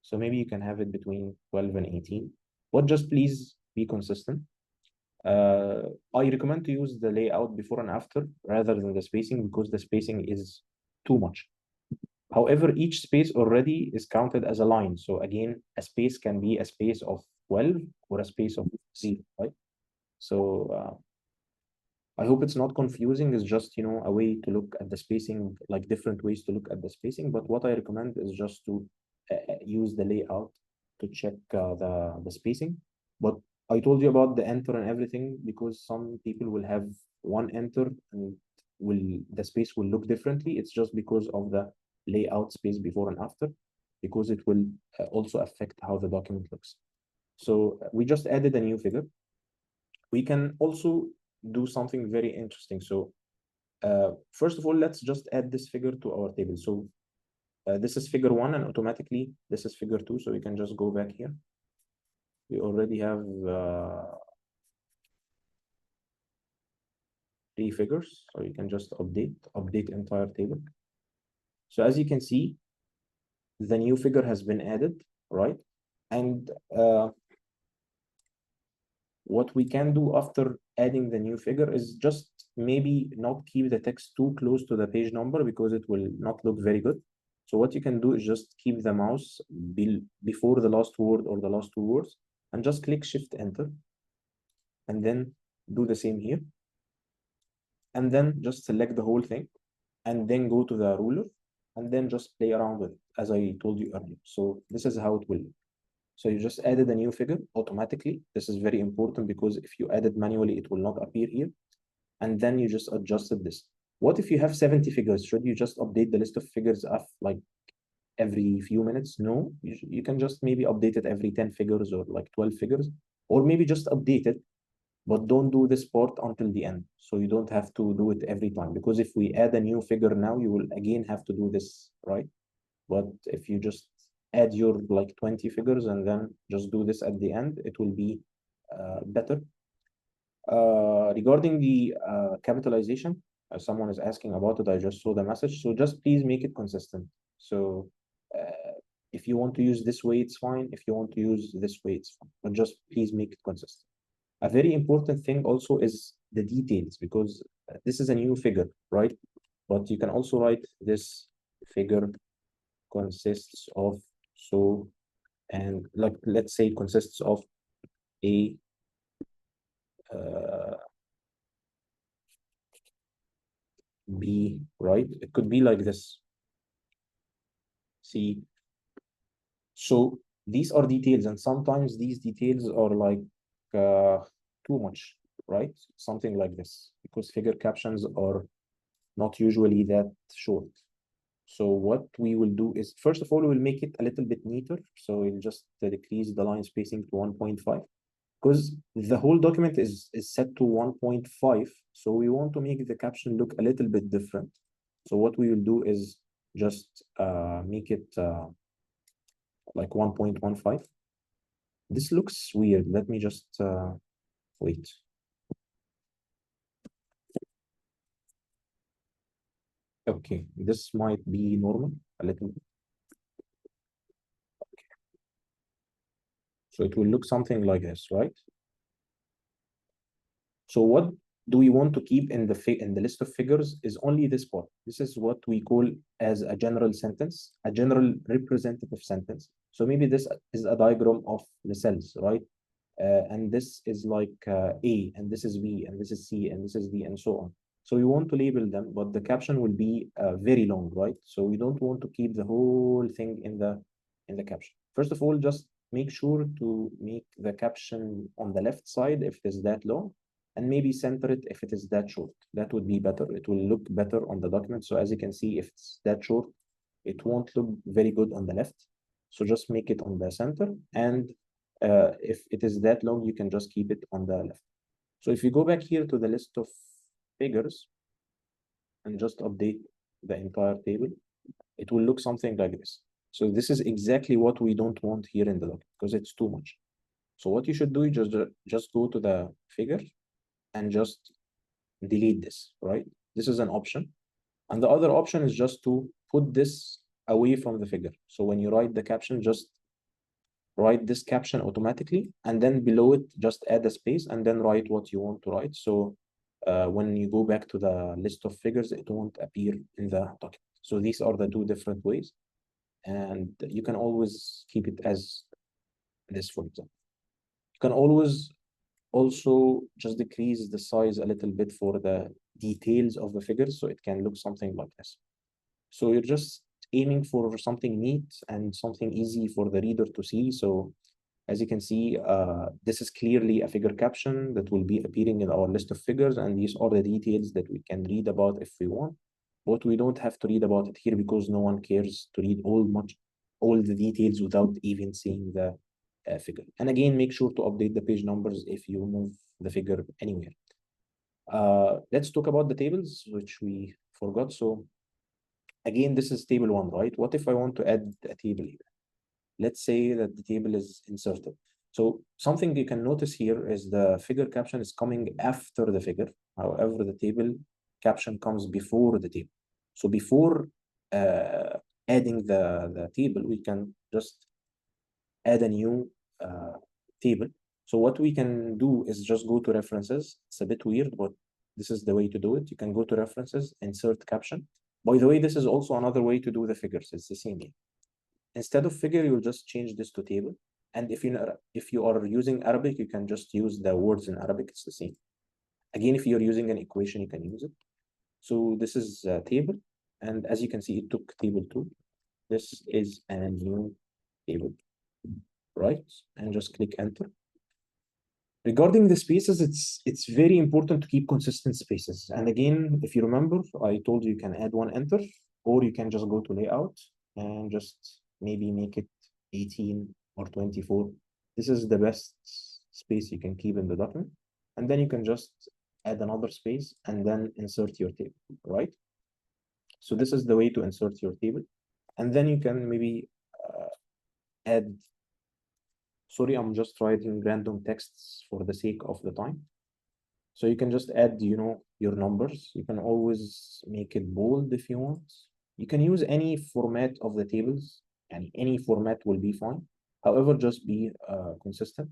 So maybe you can have it between 12 and 18, but just please be consistent. I recommend to use the layout before and after rather than the spacing because the spacing is too much. However, each space already is counted as a line. So again, a space can be a space of 12 or a space of 0, right? So I hope it's not confusing. It's just, a way to look at the spacing, like different ways to look at the spacing. But what I recommend is just to use the layout to check the spacing. But I told you about the enter and everything because some people will have one enter and the space will look differently. It's just because of the layout space before and after, because it will also affect how the document looks. So we just added a new figure. We can also do something very interesting. So first of all, let's just add this figure to our table. So this is figure 1 and automatically this is figure 2. So we can just go back here. We already have 3 figures. So you can just update entire table. So as you can see, the new figure has been added, right? And what we can do after adding the new figure is just maybe not keep the text too close to the page number because it will not look very good. So what you can do is just keep the mouse before the last word or the last 2 words and just click Shift Enter and then do the same here. And then just select the whole thing and then go to the ruler and then just play around with it as I told you earlier. So this is how it will look. So you just added a new figure automatically. This is very important because if you add it manually, it will not appear here. And then you just adjusted this. What if you have 70 figures? Should you just update the list of figures like every few minutes? No, you can just maybe update it every 10 figures or like 12 figures, or maybe just update it, but don't do this part until the end. So you don't have to do it every time, because if we add a new figure now, you will again have to do this, right? But if you just add your like 20 figures and then just do this at the end, it will be better. Regarding the capitalization, someone is asking about it. I just saw the message. So just please make it consistent. So if you want to use this way, it's fine. If you want to use this way, it's fine. But just please make it consistent. A very important thing also is the details, because this is a new figure, right? But you can also write this figure consists of so, and like let's say consists of A, B, right? It could be like this. C. So these are details, and sometimes these details are like too much, right? Something like this, because figure captions are not usually that short. So what we will do is, first of all, we'll make it a little bit neater. So we'll just decrease the line spacing to 1.5, because the whole document is set to 1.5. So we want to make the caption look a little bit different. So what we will do is just make it like 1.15. This looks weird. Let me just wait. Okay, this might be normal a little bit. Okay. So it will look something like this, right? So what do we want to keep in the list of figures is only this part. This is what we call as a general sentence, a general representative sentence. So maybe this is a diagram of the cells, right? And this is like A, and this is B, and this is C, and this is D, and so on. So we want to label them, but the caption will be very long, right? So we don't want to keep the whole thing in the caption. First of all, just make sure to make the caption on the left side if it is that long, and maybe center it if it is that short. That would be better. It will look better on the document. So as you can see, if it's that short, it won't look very good on the left. So just make it on the center, and if it is that long, you can just keep it on the left. So if you go back here to the list of figures and just update the entire table, it will look something like this. So this is exactly what we don't want here in the document, because it's too much. So what you should do is just go to the figure and just delete this, right? This is an option. And the other option is just to put this away from the figure. So when you write the caption, just write this caption automatically, and then below it, just add a space and then write what you want to write. So when you go back to the list of figures, it won't appear in the document. So these are the two different ways. And you can always keep it as this, for example. You can always also just decrease the size a little bit for the details of the figures, so it can look something like this. So you're just aiming for something neat and something easy for the reader to see. So as you can see, this is clearly a figure caption that will be appearing in our list of figures, and these are the details that we can read about if we want. But we don't have to read about it here because no one cares to read all the details without even seeing the figure. And again, make sure to update the page numbers if you move the figure anywhere. Let's talk about the tables, which we forgot. So again, this is table one, right? What if I want to add a table here? Let's say that the table is inserted. So something you can notice here is the figure caption is coming after the figure. However, the table caption comes before the table. So before adding the table, we can just add a new table. So what we can do is just go to references. It's a bit weird, but this is the way to do it. You can go to references, insert caption. By the way, this is also another way to do the figures. It's the same thing. Instead of figure, you'll just change this to table. And if you are using Arabic, you can just use the words in Arabic. It's the same. Again, if you're using an equation, you can use it. So this is a table. And as you can see, it took table 2. This is a new table, right? And just click enter. Regarding the spaces, it's very important to keep consistent spaces. And again, if you remember, I told you can add one enter, or you can just go to layout and just maybe make it 18 or 24. This is the best space you can keep in the document. And then you can just add another space and then insert your table, right? So this is the way to insert your table. And then you can maybe add, sorry, I'm just writing random texts for the sake of the time. So you can just add, your numbers. You can always make it bold if you want. You can use any format of the tables, and any format will be fine. However, just be consistent.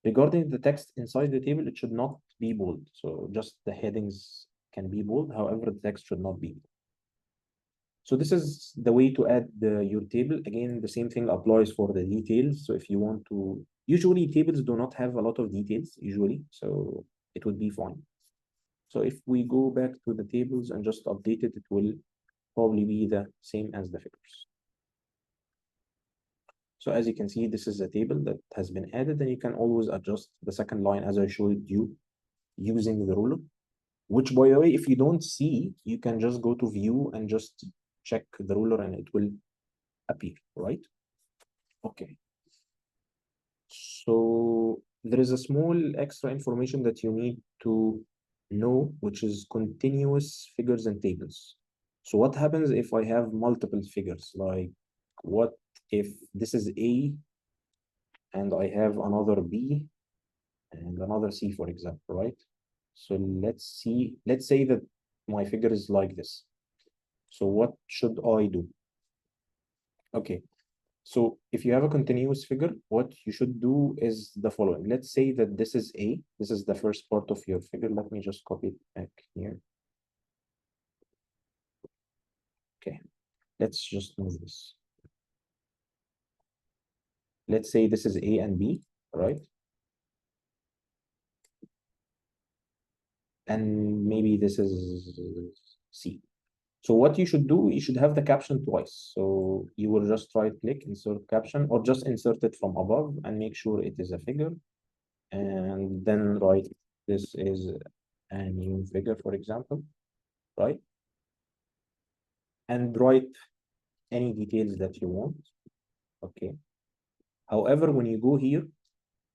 Regarding the text inside the table, it should not be bold. So just the headings can be bold. However, the text should not be bold. So this is the way to add your table. Again, the same thing applies for the details. So if you want to, usually tables do not have a lot of details usually, so it would be fine. So if we go back to the tables and just update it, it will probably be the same as the figures. So as you can see, this is a table that has been added, and you can always adjust the second line as I showed you using the ruler, which by the way, if you don't see, you can just go to view and just check the ruler and it will appear, right? Okay. So there is a small extra information that you need to know, which is continuous figures and tables. So what happens if I have multiple figures? Like what if this is A and I have another B and another C, for example, right? So let's say that my figure is like this. So what should I do? Okay, so if you have a continuous figure, what you should do is the following. Let's say that this is A. This is the first part of your figure. Let me just copy it back here. Okay, let's just move this. Let's say this is A and B, right? And maybe this is C. So what you should do, you should have the caption twice. So you will just right click, insert caption, or just insert it from above and make sure it is a figure. And then write, this is a new figure, for example, right? And write any details that you want, okay? However, when you go here,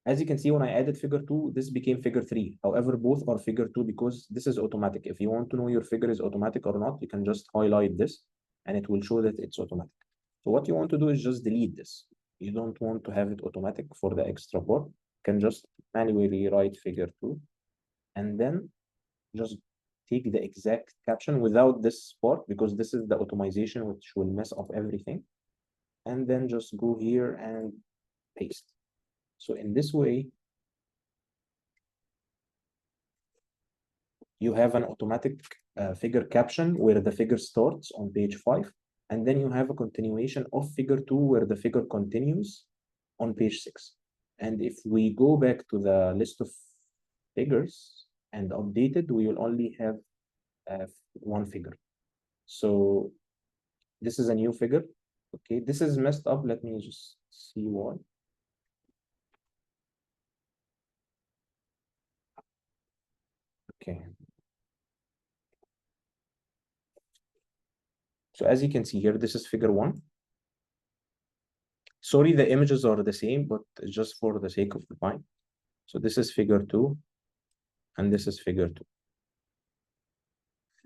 as you can see, when I added figure 2, this became figure 3. However, both are figure 2 because this is automatic. If you want to know your figure is automatic or not, you can just highlight this and it will show that it's automatic. So what you want to do is just delete this. You don't want to have it automatic for the extra part. You can just manually write figure 2 and then just take the exact caption without this part because this is the automation which will mess up everything. And then just go here and paste. So in this way, you have an automatic figure caption where the figure starts on page 5, and then you have a continuation of figure 2 where the figure continues on page 6. And if we go back to the list of figures and update it, we will only have one figure. So this is a new figure. Okay, this is messed up. Let me just see why. Okay. So as you can see here, this is figure 1. Sorry, the images are the same, but just for the sake of the time. So this is figure 2, and this is figure 2.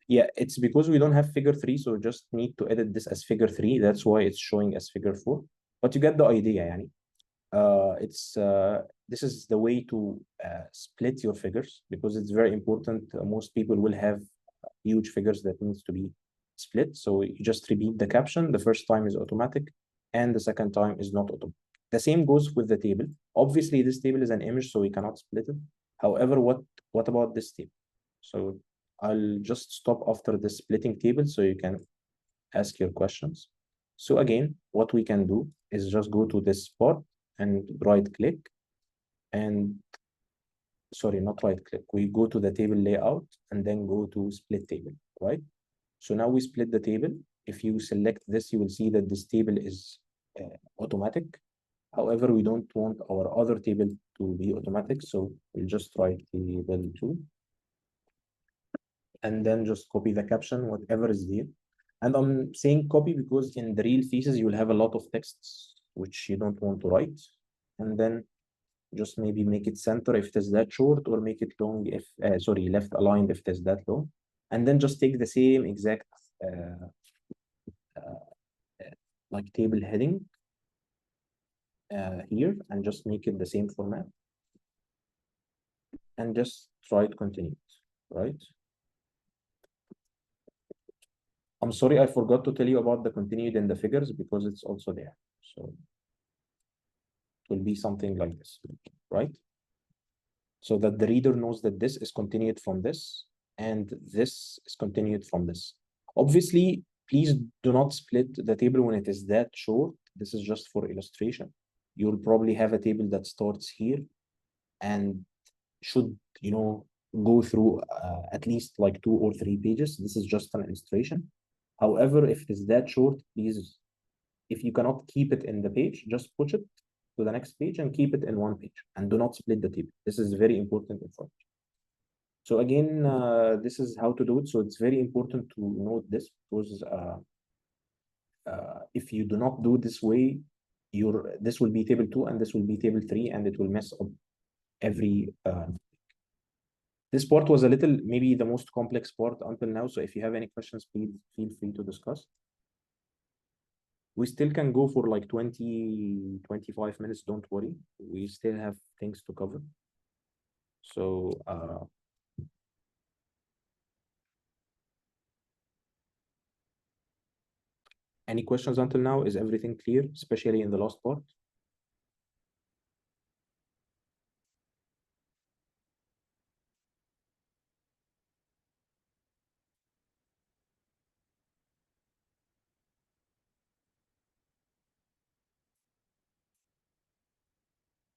Yeah, it's because we don't have figure 3, so just need to edit this as figure 3. That's why it's showing as figure 4. But you get the idea, yani. This is the way to split your figures because it's very important. Most people will have huge figures that needs to be split. So you just repeat the caption. The first time is automatic, and the second time is not automatic. The same goes with the table. Obviously, this table is an image, so we cannot split it. However, what about this table? So I'll just stop after the splitting table so you can ask your questions. So again, what we can do is just go to this spot and right click and sorry, not right click. We go to the table layout and then go to split table, right? So now we split the table. If you select this, you will see that this table is automatic. However, we don't want our other table to be automatic. So we'll just write table 2 and then just copy the caption, whatever is there. And I'm saying copy because in the real thesis, you will have a lot of texts which you don't want to write. And then just maybe make it center if it is that short, or make it long if, sorry, left aligned if it is that long. And then just take the same exact like table heading here and just make it the same format. And just try to continue, right? I'm sorry, I forgot to tell you about the continued in the figures because it's also there. So it will be something like this, right? so that the reader knows that this is continued from this, and this is continued from this. Obviously, please do not split the table when it is that short. This is just for illustration. You'll probably have a table that starts here and should, go through at least like 2 or 3 pages. This is just an illustration. However, if it is that short, please, if you cannot keep it in the page, just push it to the next page and keep it in one page, and do not split the table. This is very important information. So again, this is how to do it. So it's very important to note this, because if you do not do this way, this will be table 2 and this will be table 3, and it will mess up every this part was a little, maybe the most complex part until now. So if you have any questions, please feel free to discuss. We still can go for like 20, 25 minutes. Don't worry. We still have things to cover. So any questions until now? Is everything clear, especially in the last part?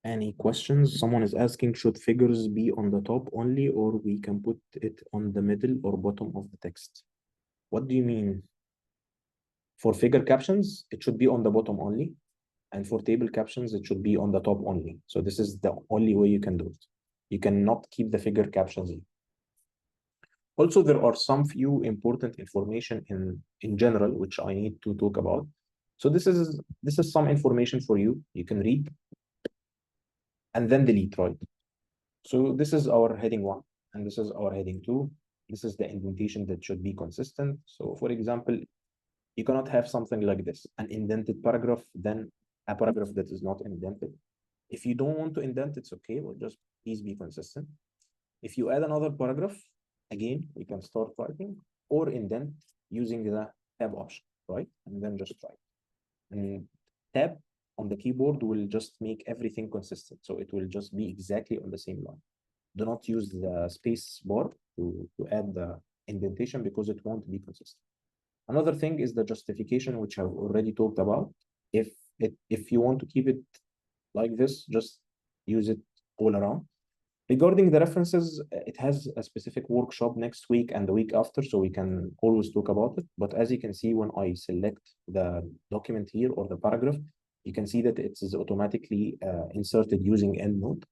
Any questions? Someone is asking, should figures be on the top only, or we can put it on the middle or bottom of the text? What do you mean? For figure captions, it should be on the bottom only. And for table captions, it should be on the top only. So this is the only way you can do it. You cannot keep the figure captions in. Also, there are some few important information in general, which I need to talk about. So this is some information for you. You can read and then delete, right? So this is our heading 1, and this is our heading 2. This is the indentation that should be consistent. So for example, you cannot have something like this, an indented paragraph, then a paragraph that is not indented. If you don't want to indent, it's okay. Well, just please be consistent. If you add another paragraph, again, we can start writing or indent using the tab option, right? And then just write. And tab on the keyboard will just make everything consistent. So it will just be exactly on the same line. Do not use the space bar to add the indentation, because it won't be consistent. Another thing is the justification, which I've already talked about. If you want to keep it like this, just use it all around. Regarding the references, it has a specific workshop next week and the week after, so we can always talk about it. But as you can see, when I select the document here or the paragraph, you can see that it is automatically inserted using EndNote.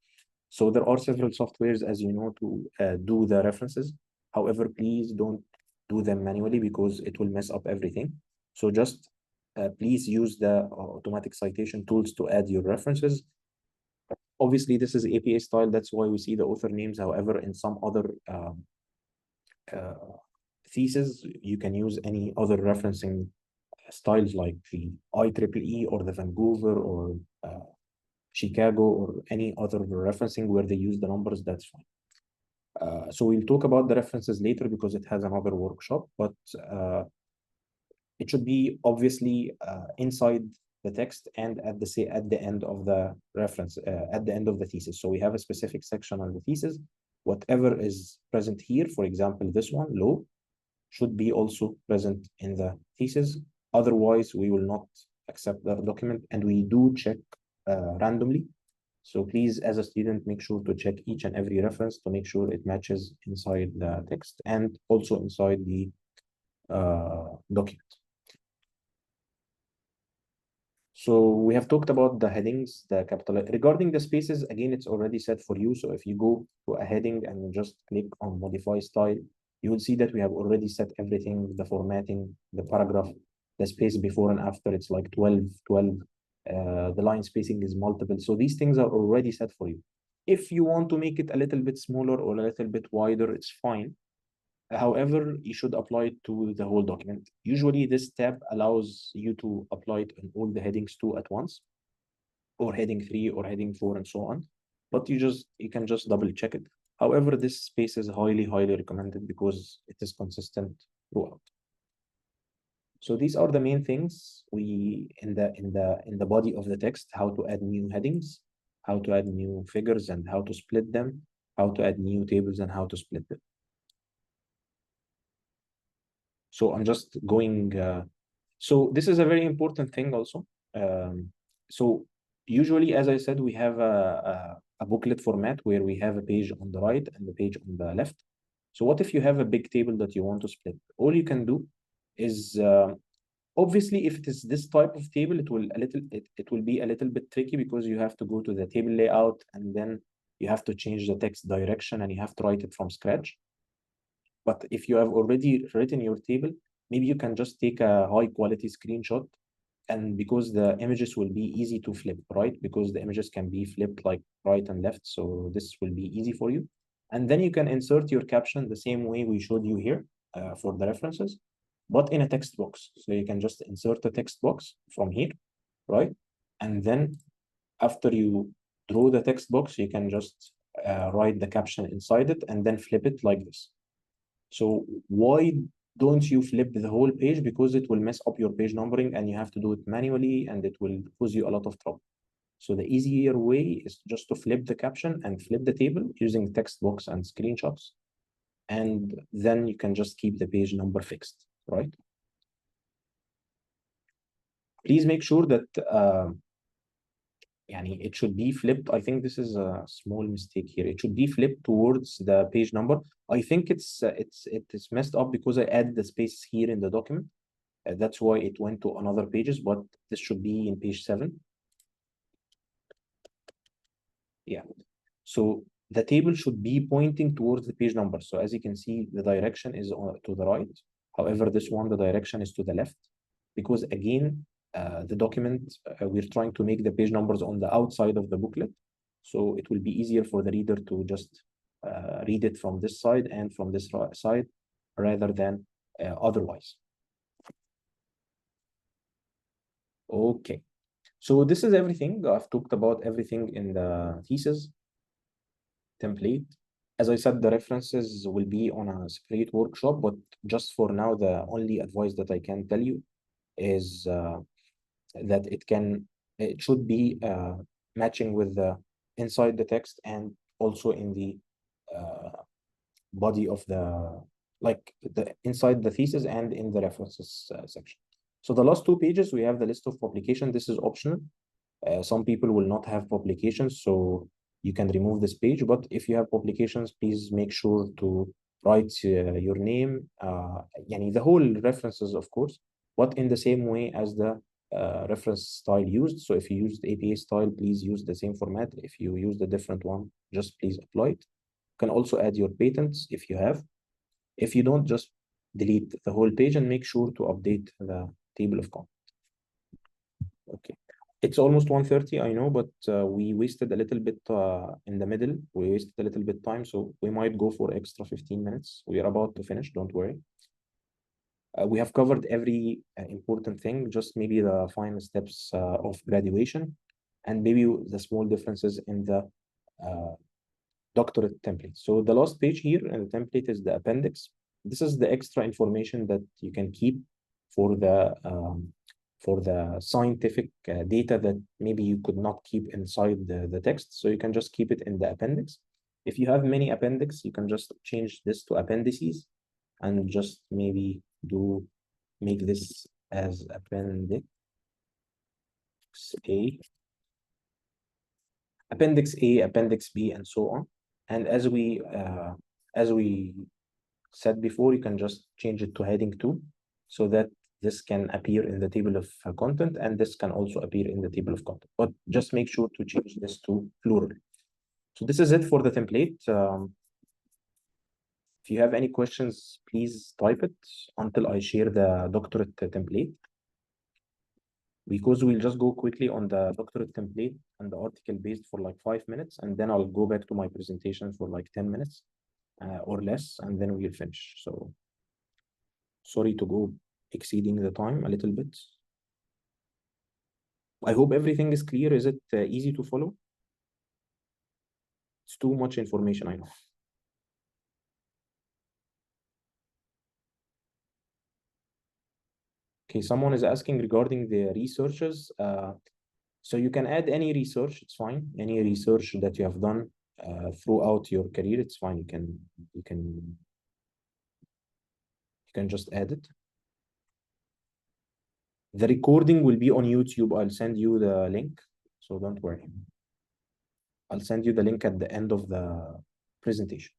So there are several softwares, as you know, to do the references. However, please don't do them manually, because it will mess up everything. So just please use the automatic citation tools to add your references. Obviously, this is APA style. That's why we see the author names. However, in some other thesis, you can use any other referencing styles like the IEEE or the Vancouver or Chicago or any other referencing where they use the numbers. That's fine. So we'll talk about the references later because it has another workshop, but it should be obviously inside the text and at the end of the reference, at the end of the thesis. So we have a specific section on the thesis. Whatever is present here, for example, this one, law, should be also present in the thesis. Otherwise, we will not accept the document, and we do check randomly. So please, as a student, make sure to check each and every reference to make sure it matches inside the text and also inside the document. So we have talked about the headings, the capital. Regarding the spaces, again, it's already set for you. So if you go to a heading and just click on modify style, you will see that we have already set everything, the formatting, the paragraph, the space before and after, it's like 12, 12. The line spacing is multiple. So these things are already set for you. If you want to make it a little bit smaller or a little bit wider, it's fine. However, you should apply it to the whole document. Usually this tab allows you to apply it on all the headings 2 at once, or heading 3 or heading 4 and so on. But you can just double check it. However, this space is highly recommended because it is consistent throughout. So these are the main things we in the body of the text: how to add new headings, how to add new figures, and how to split them. how to add new tables, and how to split them. So I'm just going, so this is a very important thing also. So usually, as I said, we have a booklet format where we have a page on the right and the page on the left. So what if you have a big table that you want to split? All you can do is, obviously, if it is this type of table, it will be a little bit tricky because you have to go to the table layout and then you have to change the text direction and you have to write it from scratch. But if you have already written your table, maybe you can just take a high quality screenshot, and because the images will be easy to flip, right? Because the images can be flipped like right and left. So this will be easy for you. And then you can insert your caption the same way we showed you here for the references, but in a text box. So you can just insert a text box from here, right? And then after you draw the text box, you can just write the caption inside it and then flip it like this. So why don't you flip the whole page? Because it will mess up your page numbering and you have to do it manually and it will cause you a lot of trouble. So the easier way is just to flip the caption and flip the table using text box and screenshots. And then you can just keep the page number fixed, right? Please make sure that it should be flipped. I think this is a small mistake here. It should be flipped towards the page number. I think it is messed up because I added the space here in the document. That's why it went to another pages, but this should be in page 7. Yeah. So the table should be pointing towards the page number. So as you can see, the direction is to the right. However, this one, the direction is to the left, because again, the document, we're trying to make the page numbers on the outside of the booklet. So it will be easier for the reader to just read it from this side and from this side rather than otherwise. Okay. So this is everything. I've talked about everything in the thesis template. As I said, the references will be on a separate workshop, but just for now, the only advice that I can tell you is that it should be matching with the inside the text and also in the body of the inside the thesis and in the references section. So the last 2 pages, we have the list of publication. This is optional. Some people will not have publications, so you can remove this page. But if you have publications, please make sure to write your name, the whole references, of course, but in the same way as the reference style used. So if you used APA style, please use the same format. If you used a different one, just please apply it. You can also add your patents if you have. If you don't, just delete the whole page and make sure to update the table of contents. Okay. It's almost 1:30, I know, but we wasted a little bit in the middle. We wasted a little bit time, so we might go for extra 15 minutes. We are about to finish, don't worry. We have covered every important thing, just maybe the final steps of graduation and maybe the small differences in the doctorate template. So the last page here in the template is the appendix. This is the extra information that you can keep for the scientific data that maybe you could not keep inside the text. So you can just keep it in the appendix. If you have many appendix, you can just change this to appendices and just maybe make this as appendix A, appendix A, appendix B, and so on. And as we said before, you can just change it to heading 2 so that this can appear in the table of content, and this can also appear in the table of content. But just make sure to change this to plural. So this is it for the template. If you have any questions, please type it until I share the doctorate template. Because we'll just go quickly on the doctorate template and the article based for like 5 minutes, and then I'll go back to my presentation for like 10 minutes or less, and then we'll finish. So sorry to go exceeding the time a little bit. I hope everything is clear. Is it easy to follow? It's too much information, I know. Okay, someone is asking regarding the researches. So you can add any research, it's fine. Any research that you have done throughout your career, it's fine. You can just add it. The recording will be on YouTube. I'll send you the link, so don't worry. I'll send you the link at the end of the presentation.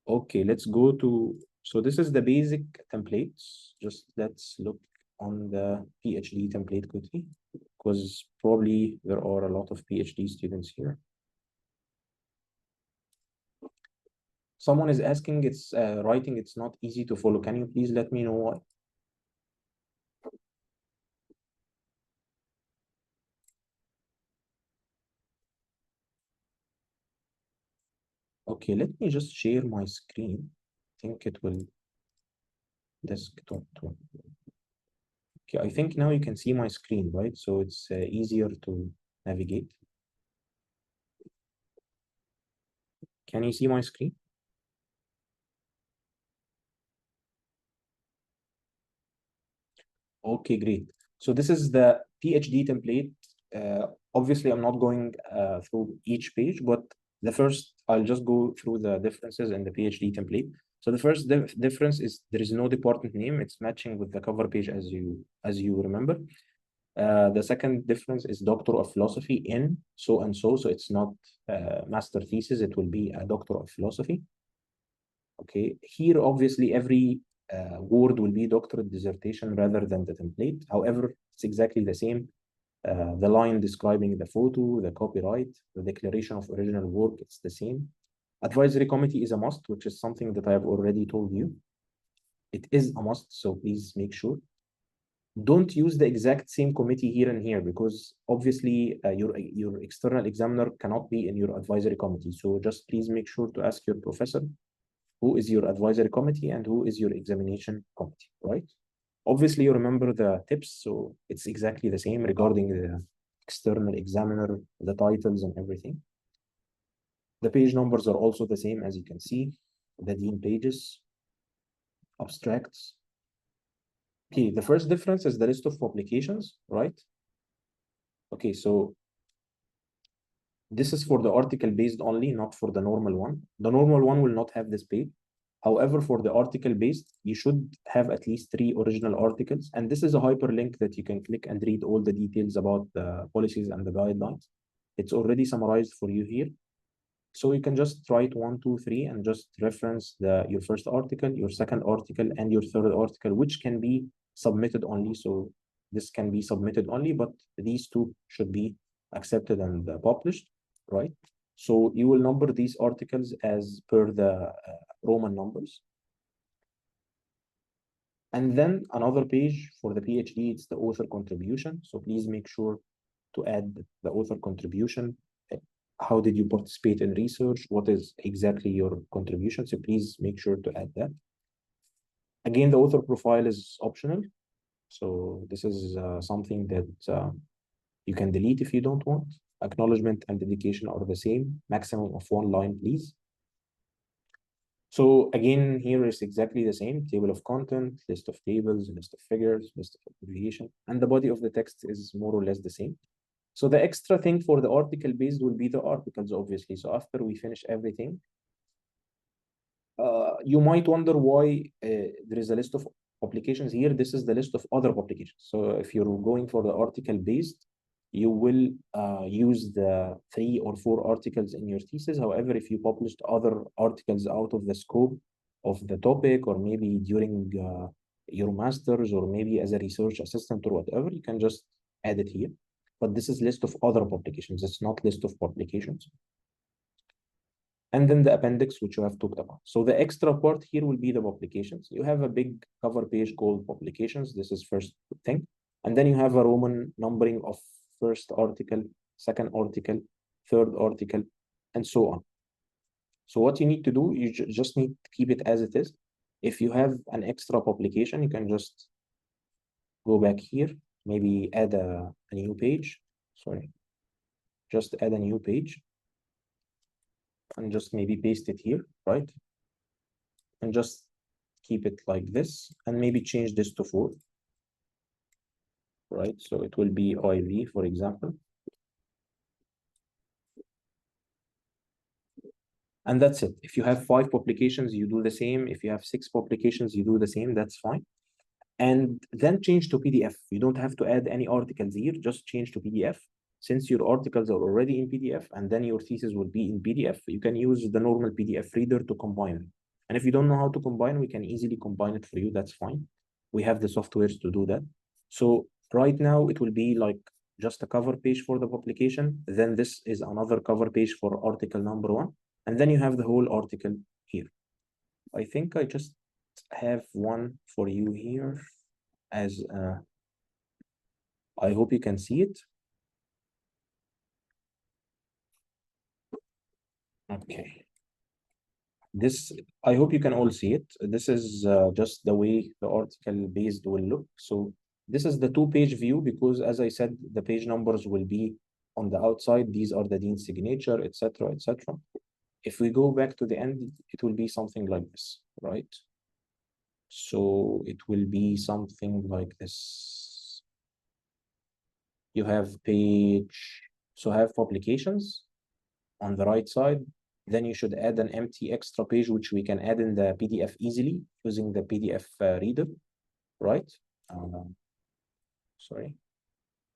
Okay, let's go to, so this is the basic templates. Just let's look on the PhD template quickly, because probably there are a lot of PhD students here. Someone is asking, it's writing, it's not easy to follow. Can you please let me know why? Okay, let me just share my screen. I think it will desktop. Okay, I think now you can see my screen, right? So it's easier to navigate. Can you see my screen? Okay, great. So this is the PhD template. Obviously, I'm not going through each page, but I'll just go through the differences in the PhD template. So the first difference is there is no department name. It's matching with the cover page as you remember. The second difference is Doctor of Philosophy in so and so. So it's not master thesis. It will be a Doctor of Philosophy. Okay, here obviously every word will be doctorate dissertation rather than the template. However, it's exactly the same. The line describing the photo, the copyright, the declaration of original work, it's the same. Advisory committee is a must, which is something that I have already told you. It is a must, so please make sure. Don't use the exact same committee here and here, because obviously your external examiner cannot be in your advisory committee. So just please make sure to ask your professor who is your advisory committee and who is your examination committee, right? Obviously, you remember the tips, so it's exactly the same regarding the external examiner, the titles and everything. The page numbers are also the same, as you can see. The dean pages, abstracts. Okay, the first difference is the list of publications, right? Okay, so this is for the article based only, not for the normal one. The normal one will not have this page. However, for the article based, you should have at least 3 original articles. And this is a hyperlink that you can click and read all the details about the policies and the guidelines. It's already summarized for you here. So you can just write 1, 2, 3 and just reference your first article, your second article, and your third article, which can be submitted only. So this can be submitted only, but these 2 should be accepted and published, right? So you will number these articles as per the Roman numbers. And then another page for the PhD, it's the author contribution. So please make sure to add the author contribution. How did you participate in research? What is exactly your contribution? So please make sure to add that. Again, the author profile is optional. So this is something that you can delete if you don't want. Acknowledgement and dedication are the same. Maximum of 1 line, please. So again, here is exactly the same. Table of content, list of tables, list of figures, list of abbreviation, and the body of the text is more or less the same. So the extra thing for the article based will be the articles, obviously. So after we finish everything, you might wonder why there is a list of publications here. This is the list of other publications. So if you're going for the article based, you will use the 3 or 4 articles in your thesis. However, if you published other articles out of the scope of the topic, or maybe during your master's, or maybe as a research assistant or whatever, you can just add it here. But this is list of other publications. It's not list of publications. And then the appendix, which you have talked about. So the extra part here will be the publications. You have a big cover page called publications. This is first thing. And then you have a Roman numbering of first article, second article, third article, and so on. So what you need to do, you just need to keep it as it is. If you have an extra publication, you can just go back here, maybe add a new page. Sorry, just add a new page and just maybe paste it here, right? And just keep it like this, and maybe change this to 4, right? So it will be IV, for example. And that's it. If you have 5 publications, you do the same. If you have 6 publications, you do the same. That's fine. And then change to PDF. You don't have to add any articles here, just change to PDF. Since your articles are already in PDF and then your thesis will be in PDF, you can use the normal PDF reader to combine it. And if you don't know how to combine, we can easily combine it for you. That's fine. We have the softwares to do that. So right now it will be like just a cover page for the publication. Then this is another cover page for article number 1. And then you have the whole article here. I think I just have one for you here as I hope you can see it. Okay. This, I hope you can all see it. This is just the way the article based will look. So this is the 2-page view because as I said, the page numbers will be on the outside. These are the dean's signature, etc., etc. If we go back to the end, it will be something like this, right? So it will be something like this. You have page, so have publications on the right side. Then you should add an empty extra page, which we can add in the PDF easily using the PDF reader, right? Sorry.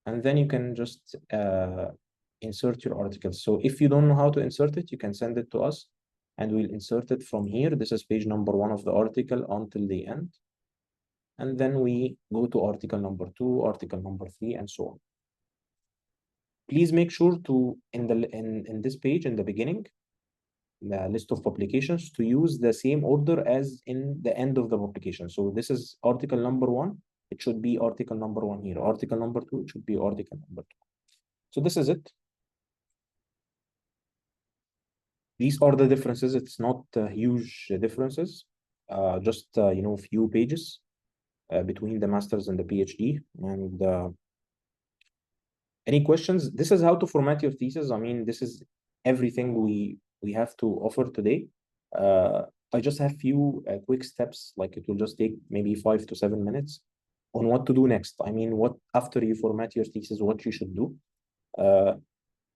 And then you can just insert your articles. So if you don't know how to insert it, you can send it to us and we'll insert it from here. This is page number 1 of the article until the end. And then we go to article number 2, article number 3, and so on. Please make sure to, in this page, in the beginning, the list of publications, to use the same order as in the end of the publication. So this is article number 1. It should be article number 1 here. Article number 2, it should be article number 2. So this is it. These are the differences. It's not huge differences, just, few pages between the master's and the PhD. And any questions? This is how to format your thesis. I mean, this is everything we have to offer today. I just have few quick steps, like it will just take maybe 5 to 7 minutes on what to do next. I mean, what after you format your thesis, what you should do.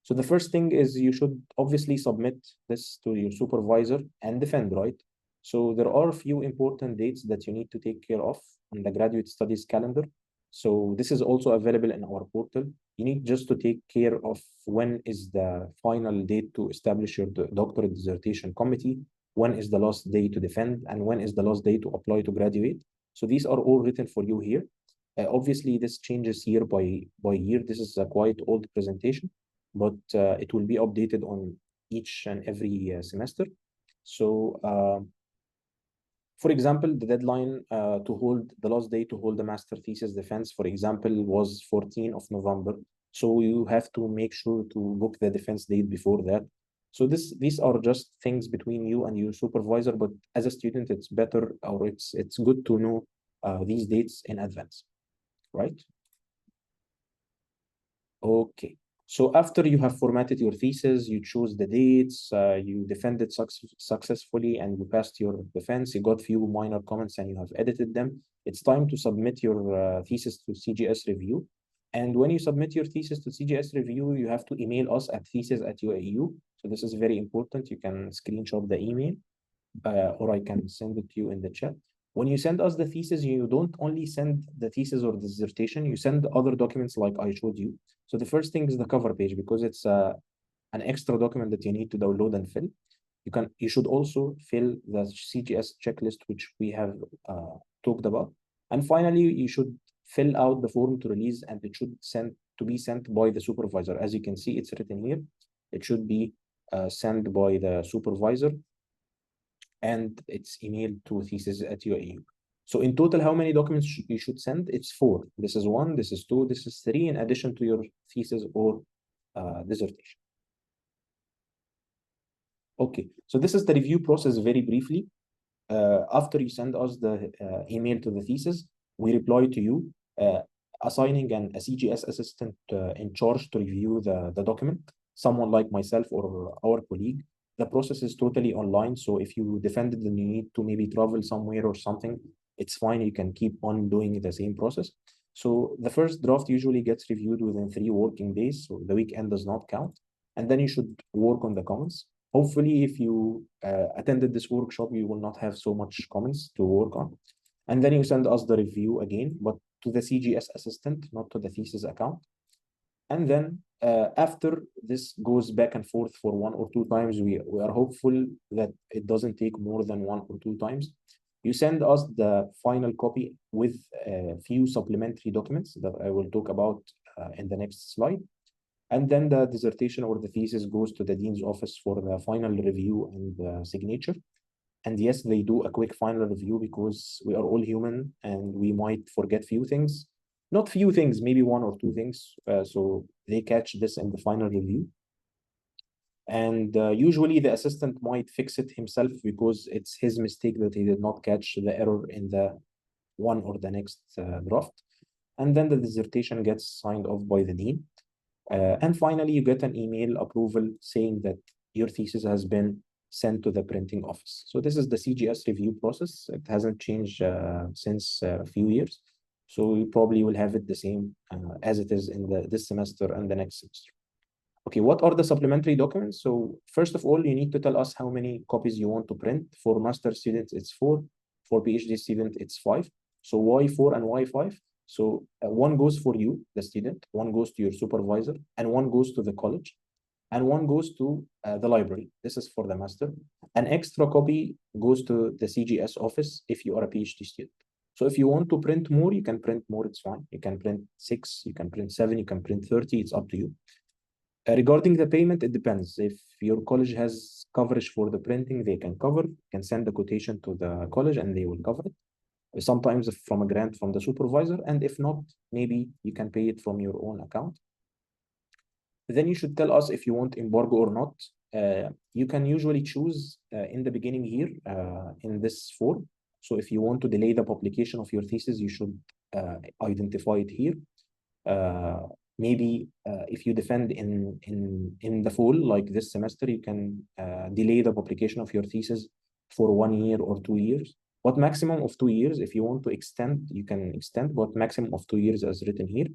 So the first thing is you should obviously submit this to your supervisor and defend, right? So there are a few important dates that you need to take care of on the graduate studies calendar. So this is also available in our portal. You need just to take care of when is the final date to establish your doctorate dissertation committee, when is the last day to defend, and when is the last day to apply to graduate. So these are all written for you here. Obviously, this changes year by year. This is a quite old presentation, but it will be updated on each and every semester. So for example, the deadline to hold the last day to hold the master thesis defense, for example, was 14th of November. So you have to make sure to book the defense date before that. So these are just things between you and your supervisor, but as a student, it's better, or it's good to know these dates in advance, right? Okay. So after you have formatted your thesis, you choose the dates, you defended successfully, and you passed your defense. You got few minor comments and you have edited them. It's time to submit your thesis to CGS review. And when you submit your thesis to CGS review, you have to email us at thesis@uau. So this is very important. You can screenshot the email, or I can send it to you in the chat. When you send us the thesis, you don't only send the thesis or the dissertation, you send other documents like I showed you. So the first thing is the cover page, because it's an extra document that you need to download and fill. You should also fill the CGS checklist, which we have talked about. And finally, you should fill out the form to release, and it should be sent by the supervisor. As you can see, it's written here. It should be sent by the supervisor, and it's emailed to thesis@uau. So in total, how many documents you should send? It's 4. This is 1, this is 2, this is 3, in addition to your thesis or dissertation. Okay, so this is the review process very briefly. After you send us the email to the thesis, we reply to you, assigning a CGS assistant in charge to review the document, someone like myself or our colleague. The process is totally online, so if you defended and you need to maybe travel somewhere or something, it's fine. You can keep on doing the same process. So the first draft usually gets reviewed within 3 working days, so the weekend does not count. And then you should work on the comments. Hopefully, if you attended this workshop, you will not have so much comments to work on. And then you send us the review again, but to the CGS assistant, not to the thesis account. And then after this goes back and forth for 1 or 2 times, we are hopeful that it doesn't take more than 1 or 2 times. You send us the final copy with a few supplementary documents that I will talk about in the next slide. And then the dissertation or the thesis goes to the dean's office for the final review and signature. And yes, they do a quick final review because we are all human and we might forget few things. Not few things, maybe 1 or 2 things. So they catch this in the final review. And usually the assistant might fix it himself because it's his mistake that he did not catch the error in the one or the next draft. And then the dissertation gets signed off by the dean. And finally, you get an email approval saying that your thesis has been sent to the printing office. So this is the CGS review process. It hasn't changed since a few years. So you probably will have it the same as it is in this semester and the next semester. Okay, what are the supplementary documents? So first of all, you need to tell us how many copies you want to print. For master students, it's 4. For PhD student, it's 5. So why 4 and why 5? So one goes for you, the student, one goes to your supervisor, and one goes to the college, and one goes to the library. This is for the master. An extra copy goes to the CGS office if you are a PhD student. So if you want to print more, you can print more, it's fine. You can print 6, you can print 7, you can print 30, it's up to you. Regarding the payment, it depends. If your college has coverage for the printing, they can cover, can send the quotation to the college and they will cover it. Sometimes from a grant from the supervisor, and if not, maybe you can pay it from your own account. Then you should tell us if you want embargo or not. You can usually choose in the beginning here in this form. So if you want to delay the publication of your thesis, you should identify it here. Maybe if you defend in the fall, like this semester, you can delay the publication of your thesis for 1 year or 2 years. But maximum of 2 years. If you want to extend, you can extend, but maximum of 2 years as written here.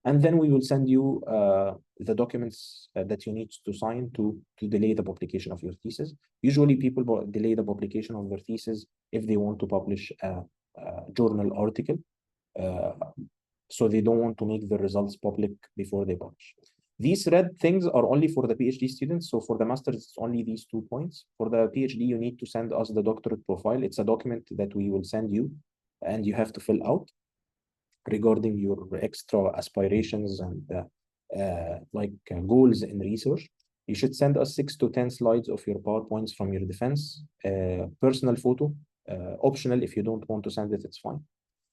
And then we will send you the documents that you need to sign to delay the publication of your thesis. Usually people delay the publication of their thesis if they want to publish a journal article. So they don't want to make the results public before they publish. These red things are only for the PhD students. So for the masters, it's only these 2 points. For the PhD, you need to send us the doctorate profile. It's a document that we will send you and you have to fill out regarding your extra aspirations and goals in research. You should send us 6 to 10 slides of your PowerPoints from your defense, personal photo, optional. If you don't want to send it, it's fine.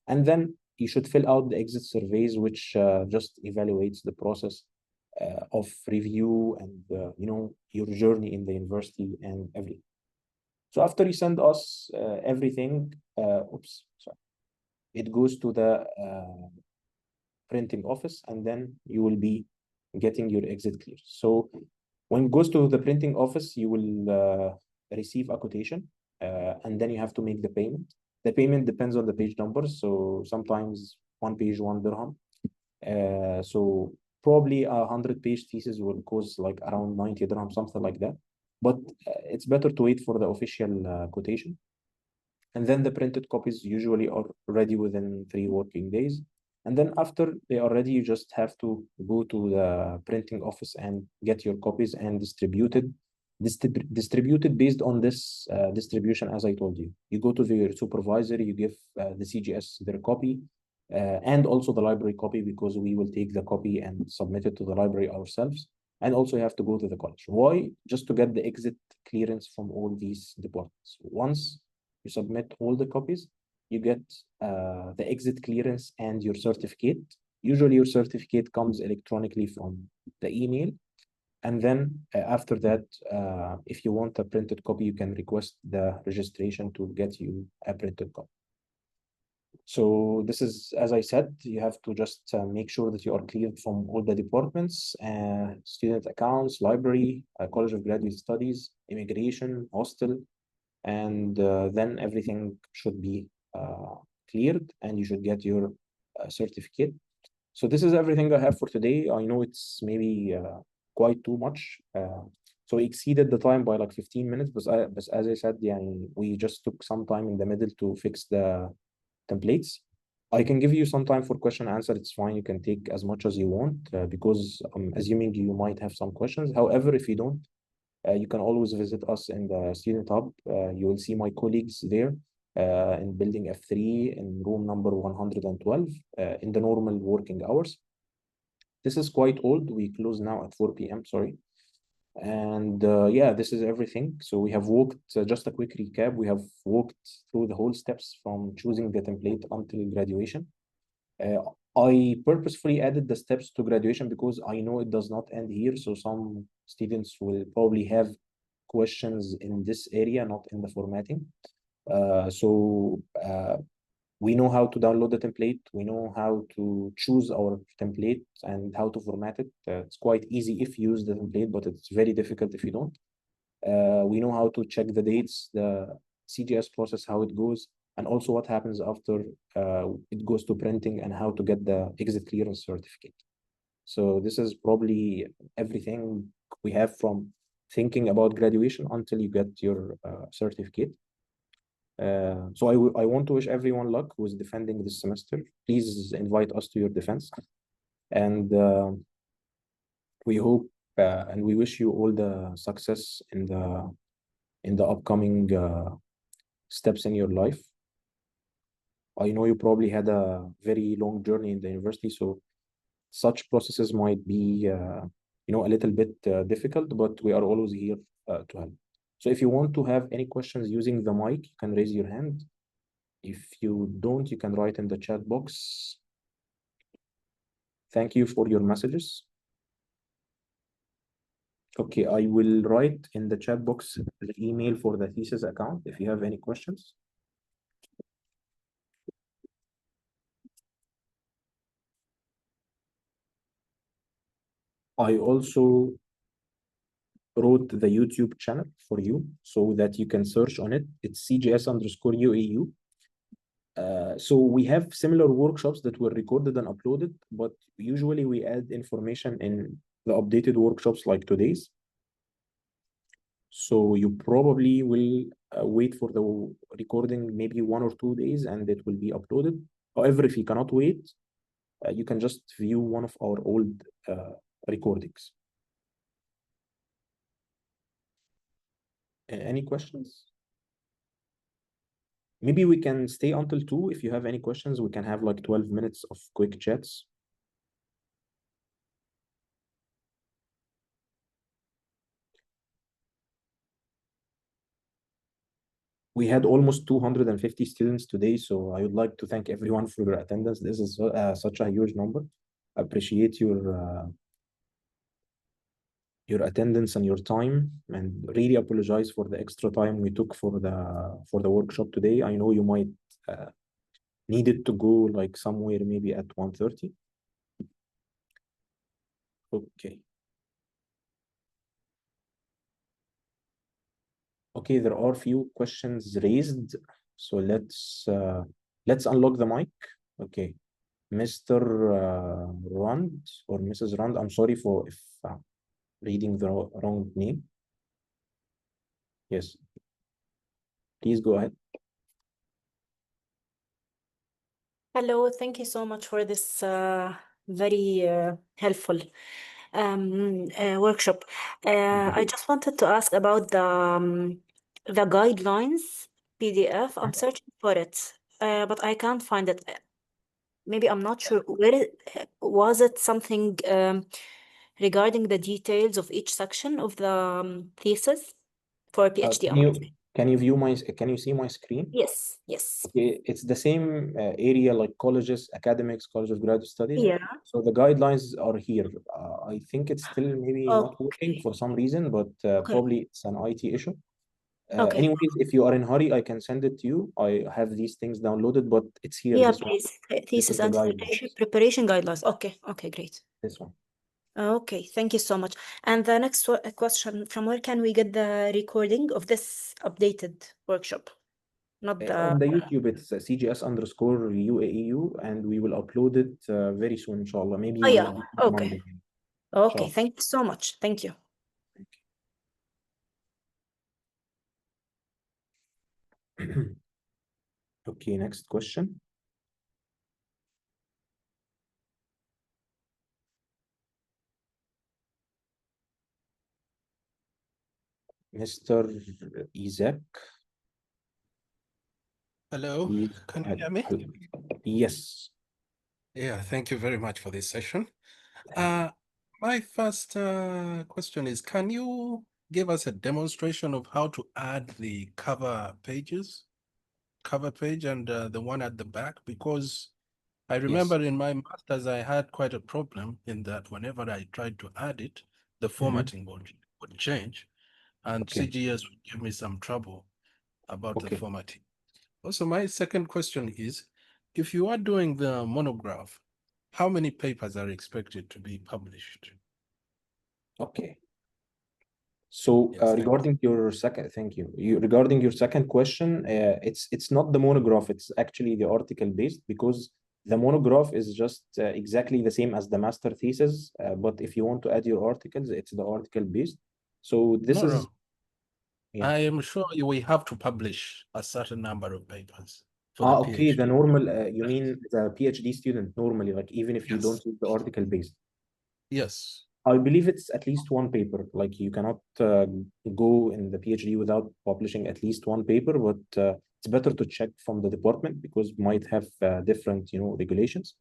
And then you should fill out the exit surveys, which just evaluates the process of review and your journey in the university and everything. So after you send us everything, it goes to the printing office, and then you will be getting your exit clear. So when it goes to the printing office, you will receive a quotation, and then you have to make the payment. The payment depends on the page numbers. So sometimes 1 page, 1 dirham. So probably a 100-page thesis will cost like around 90 dirham, something like that. But it's better to wait for the official quotation. And then the printed copies usually are ready within 3 working days. And then after they are ready, you just have to go to the printing office and get your copies and distributed based on this distribution, as I told you. You go to your supervisor, you give the CGS their copy, and also the library copy, because we will take the copy and submit it to the library ourselves. And also you have to go to the college. Why? Just to get the exit clearance from all these departments. Once you submit all the copies, you get the exit clearance and your certificate. Usually your certificate comes electronically from the email. And then after that, if you want a printed copy, you can request the registration to get you a printed copy. So this is, as I said, you have to just make sure that you are cleared from all the departments, student accounts, library, College of Graduate Studies, immigration, hostel, and then everything should be cleared and you should get your certificate. So this is everything I have for today. I know it's maybe quite too much, So we exceeded the time by like 15 minutes, but as I said, we just took some time in the middle to fix the templates. I can give you some time for question and answer. It's fine. You can take as much as you want because I'm assuming you might have some questions. However, if you don't, you can always visit us in the Student Hub. You will see my colleagues there in building F3 in room number 112 in the normal working hours. This is quite old. We close now at 4 p.m. Sorry. And yeah, this is everything. So we have walked, just a quick recap, we have walked through the whole steps from choosing the template until graduation. I purposefully added the steps to graduation because I know it does not end here. So some students will probably have questions in this area, not in the formatting. We know how to download the template. We know how to choose our template and how to format it. It's quite easy if you use the template, but it's very difficult if you don't. We know how to check the dates, the CGS process, how it goes, and also what happens after it goes to printing and how to get the exit clearance certificate. So this is probably everything we have from thinking about graduation until you get your certificate. So I want to wish everyone luck who is defending this semester. Please invite us to your defense. And we hope and we wish you all the success in the upcoming steps in your life. I know you probably had a very long journey in the university, so such processes might be a little bit difficult, but we are always here to help. So if you want to have any questions using the mic, you can raise your hand. If you don't, you can write in the chat box. Thank you for your messages. Okay, I will write in the chat box the email for the thesis account if you have any questions. I also wrote the YouTube channel for you so that you can search on it. It's CGS_UAU. So we have similar workshops that were recorded and uploaded, but usually we add information in the updated workshops like today's. So you probably will wait for the recording maybe 1 or 2 days and it will be uploaded. However, if you cannot wait, you can just view one of our old recordings. Any questions? Maybe we can stay until 2. If you have any questions, we can have like 12 minutes of quick chats. We had almost 250 students today, so I would like to thank everyone for your attendance. This is such a huge number. I appreciate your attendance and your time, and really apologize for the extra time we took for the workshop today. I know you might needed to go like somewhere maybe at 1:30. Okay. Okay, there are few questions raised, so let's unlock the mic. Okay, Mr. Rand or Mrs. Rand, I'm sorry for if reading the wrong name. Yes, please go ahead. Hello, thank you so much for this very helpful workshop. I just wanted to ask about the guidelines PDF. I'm searching for it, but I can't find it. Maybe I'm not sure where was it something regarding the details of each section of the thesis for PhD. Can you see my screen? Yes, yes. Okay, it's the same area like colleges, academics, College of Graduate Studies. Yeah. So the guidelines are here. I think it's still maybe not working for some reason, but probably it's an IT issue. Anyways, if you are in a hurry, I can send it to you. I have these things downloaded, but it's here. Yeah, this please. One. Thesis and dissertation preparation guidelines. Okay, great. This one. Okay, thank you so much. And the next question, from where can we get the recording of this updated workshop? Not on the YouTube, it's CGS_UAEU, and we will upload it very soon, inshallah. Maybe yeah. Okay. Monday. Okay, thank you so much. Thank you. Okay, next question. Mr. Isaac. Hello, Please, can you hear me? yes. Yeah, thank you very much for this session. My first question is, can you give us a demonstration of how to add the cover page and the one at the back? Because I remember in my master's, I had quite a problem in that whenever I tried to add it, the formatting would change, and Okay. CGS would give me some trouble about the Okay. formatting. Also, my second question is, if you are doing the monograph, how many papers are expected to be published? Okay. So Yes, regarding your second, thank you. Regarding your second question, it's not the monograph. It's actually the article based, because the monograph is just exactly the same as the master thesis. But if you want to add your articles, it's the article based. So this No, is no. yeah. I am sure we have to publish a certain number of papers for the Okay. The PhD. normal, you mean the PhD student normally, like even if you don't Yes. use the article based. Yes. I believe it's at least one paper. Like you cannot go in the PhD without publishing at least one paper, but it's better to check from the department because might have different, regulations.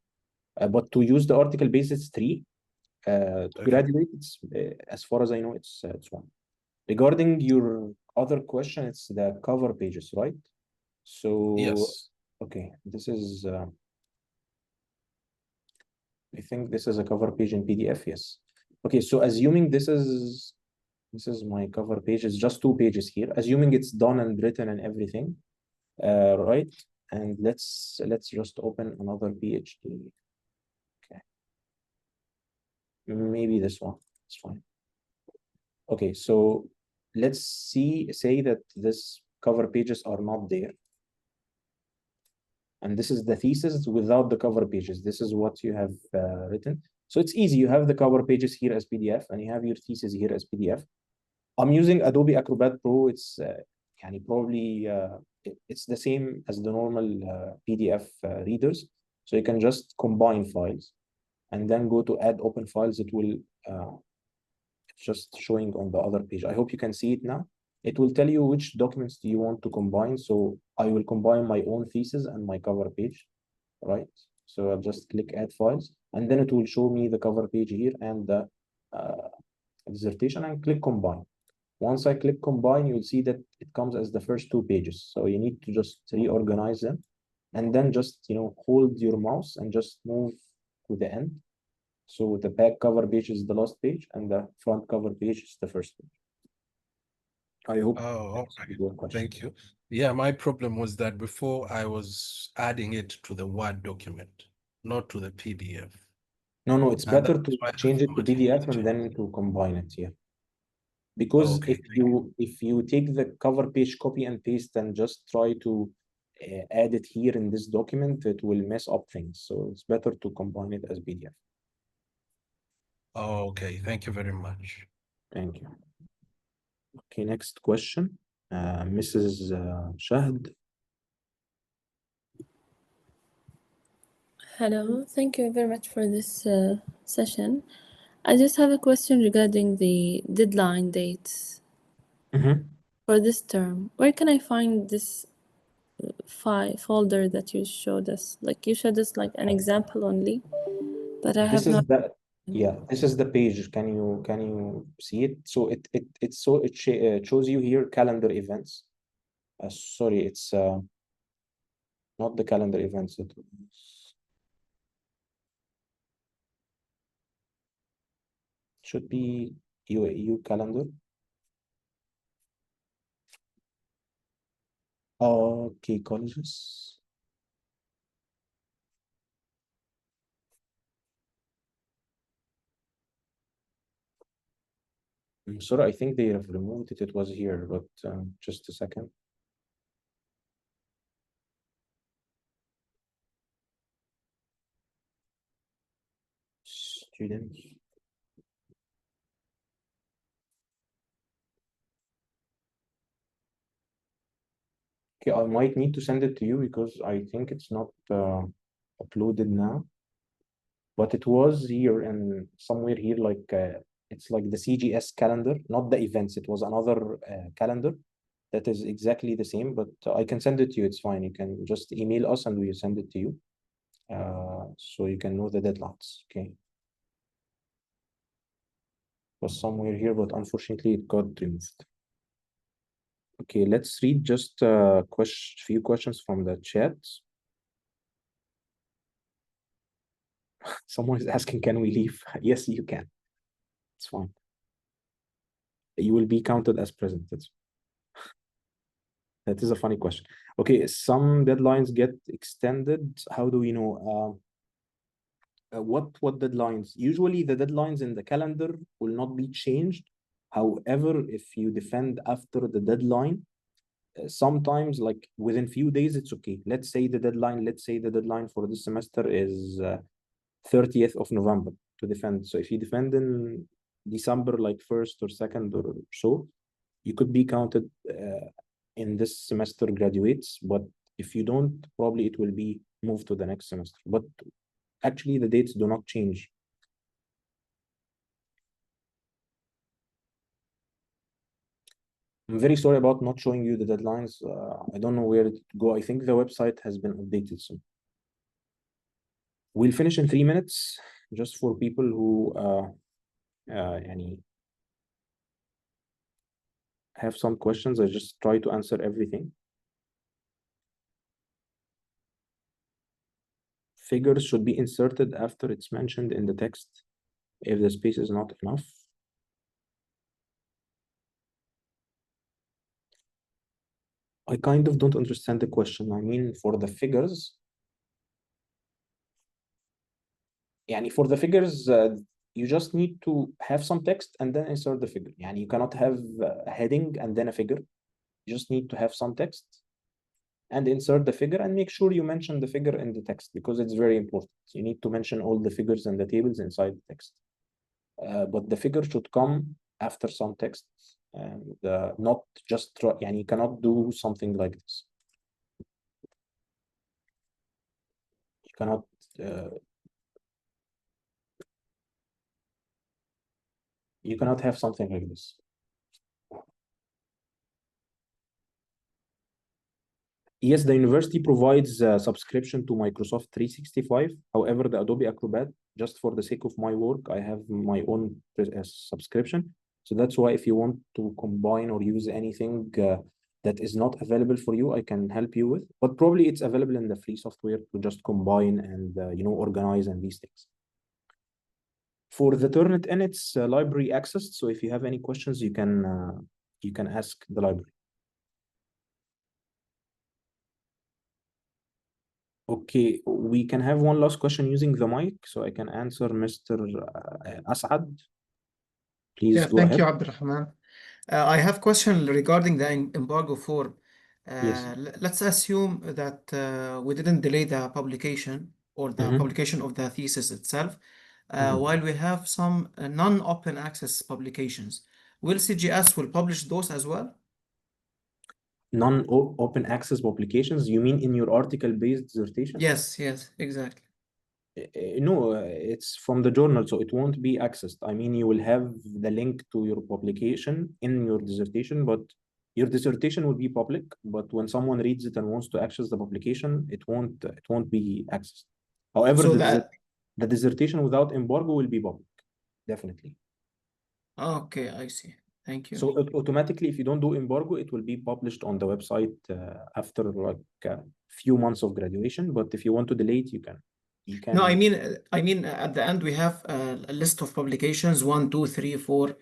But to use the article base, it's three. To Okay. graduate, it's as far as I know, it's one. Regarding your other question, it's the cover pages, right? So Yes. okay, this is. I think this is a cover page in PDF. Yes. Okay, so assuming this is my cover page. It's just 2 pages here. Assuming it's done and written and everything, right? And let's just open another PhD. Okay, maybe this one. It's fine. Okay, so let's say that this cover pages are not there. And this is the thesis without the cover pages. This is what you have written. So it's easy. You have the cover pages here as PDF, and you have your thesis here as PDF. I'm using Adobe Acrobat Pro. It's probably it's the same as the normal PDF readers. So you can just combine files and then go to add open files. It will just showing on the other page. I hope you can see it now. It will tell you which documents do you want to combine. So I will combine my own thesis and my cover page, right? So I'll just click add files, and then it will show me the cover page here and the dissertation, and click combine. Once I click combine, you'll see that it comes as the first 2 pages. So you need to just reorganize them and then just, hold your mouse and just move to the end. So the back cover page is the last page and the front cover page is the first page. I hope Oh, that's okay. your question. Thank you. Yeah, my problem was that before I was adding it to the Word document, not to the PDF. No, it's And better that's to why the change it to formatting PDF was and changed. then to combine it, yeah. Because Okay, if you take the cover page, copy and paste, and just try to add it here in this document, it will mess up things. So it's better to combine it as PDF. Okay, thank you very much. Thank you. Okay, next question. Mrs. Shahd. Hello, thank you very much for this session. I just have a question regarding the deadline dates for this term. Where can I find this folder that you showed us? Like you showed us like an example only, but I This have no. is the this is the page. Can you see it? So it shows you here calendar events. Sorry, it's not the calendar events. It should be EU calendar. Okay, colleges. I'm sorry, I think they have removed it. It was here, but just a second. Students. Okay, I might need to send it to you because I think it's not uploaded now. But it was here and somewhere here, like it's like the CGS calendar, not the events. It was another calendar that is exactly the same, but I can send it to you. It's fine. You can just email us and we'll send it to you. So you can know the deadlines. Okay. It was somewhere here, but unfortunately it got removed. Okay, let's read just a few questions from the chat. Someone is asking, can we leave? Yes, you can. It's fine. You will be counted as present. That is a funny question. Okay, some deadlines get extended. How do we know? What deadlines? Usually the deadlines in the calendar will not be changed. However, if you defend after the deadline, sometimes like within few days, it's okay. Let's say the deadline for this semester is 30th of November to defend. So if you defend in December, like 1st or 2nd or so, you could be counted in this semester graduates, but if you don't, probably it will be moved to the next semester. But actually the dates do not change. I'm very sorry about not showing you the deadlines. I don't know where to go. I think the website has been updated soon. We'll finish in 3 minutes, just for people who have some questions. I just try to answer everything. Figures should be inserted after it's mentioned in the text if the space is not enough. I kind of don't understand the question. I mean, for the figures, for the figures, you just need to have some text and then insert the figure. You cannot have a heading and then a figure. You just need to have some text and insert the figure and make sure you mention the figure in the text because it's very important. You need to mention all the figures and the tables inside the text. But the figure should come after some text and not just, you cannot do something like this. You cannot have something like this. Yes, the university provides a subscription to Microsoft 365. However, the Adobe Acrobat, just for the sake of my work, I have my own subscription. So that's why if you want to combine or use anything that is not available for you, I can help you with. But probably it's available in the free software to just combine and organize and these things. For the Turnitin, it's library access. So if you have any questions, you can ask the library. Okay, we can have one last question using the mic, so I can answer Mr. Asad. Please Yeah, go thank ahead. you, Abdurrahman. I have a question regarding the embargo form. Yes. Let's assume that we didn't delay the publication or the publication of the thesis itself, while we have some non-open access publications. Will CGS publish those as well? Non-open access publications, you mean in your article-based dissertation? Yes, exactly. No, it's from the journal, so it won't be accessed. I mean, you will have the link to your publication in your dissertation, but your dissertation will be public. But when someone reads it and wants to access the publication, it won't be accessed. However, So the dissertation without embargo will be public, definitely. Okay, I see. Thank you. So automatically, if you don't do embargo, it will be published on the website after like a few months of graduation. But if you want to delay it, you can. No, I mean, at the end we have a list of publications, 1, 2, 3, 4.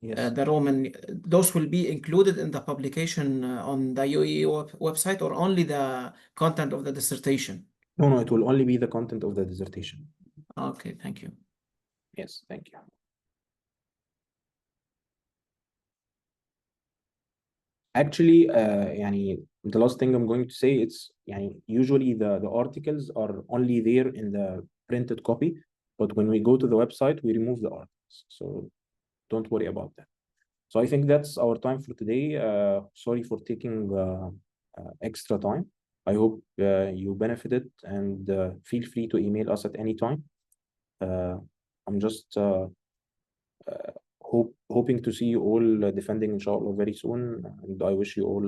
Yes. The Roman, those will be included in the publication on the UAE website, or only the content of the dissertation? No, it will only be the content of the dissertation. Okay, thank you. Yes, thank you. Actually, the last thing I'm going to say, it's usually the articles are only there in the printed copy, but when we go to the website, we remove the articles. So don't worry about that. So I think that's our time for today. Sorry for taking extra time. I hope you benefited, and feel free to email us at any time. I'm just hoping to see you all defending inshallah very soon, and I wish you all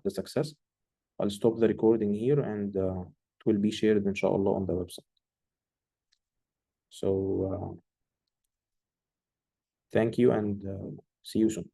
the success. I'll stop the recording here, and it will be shared inshallah on the website. So thank you, and see you soon.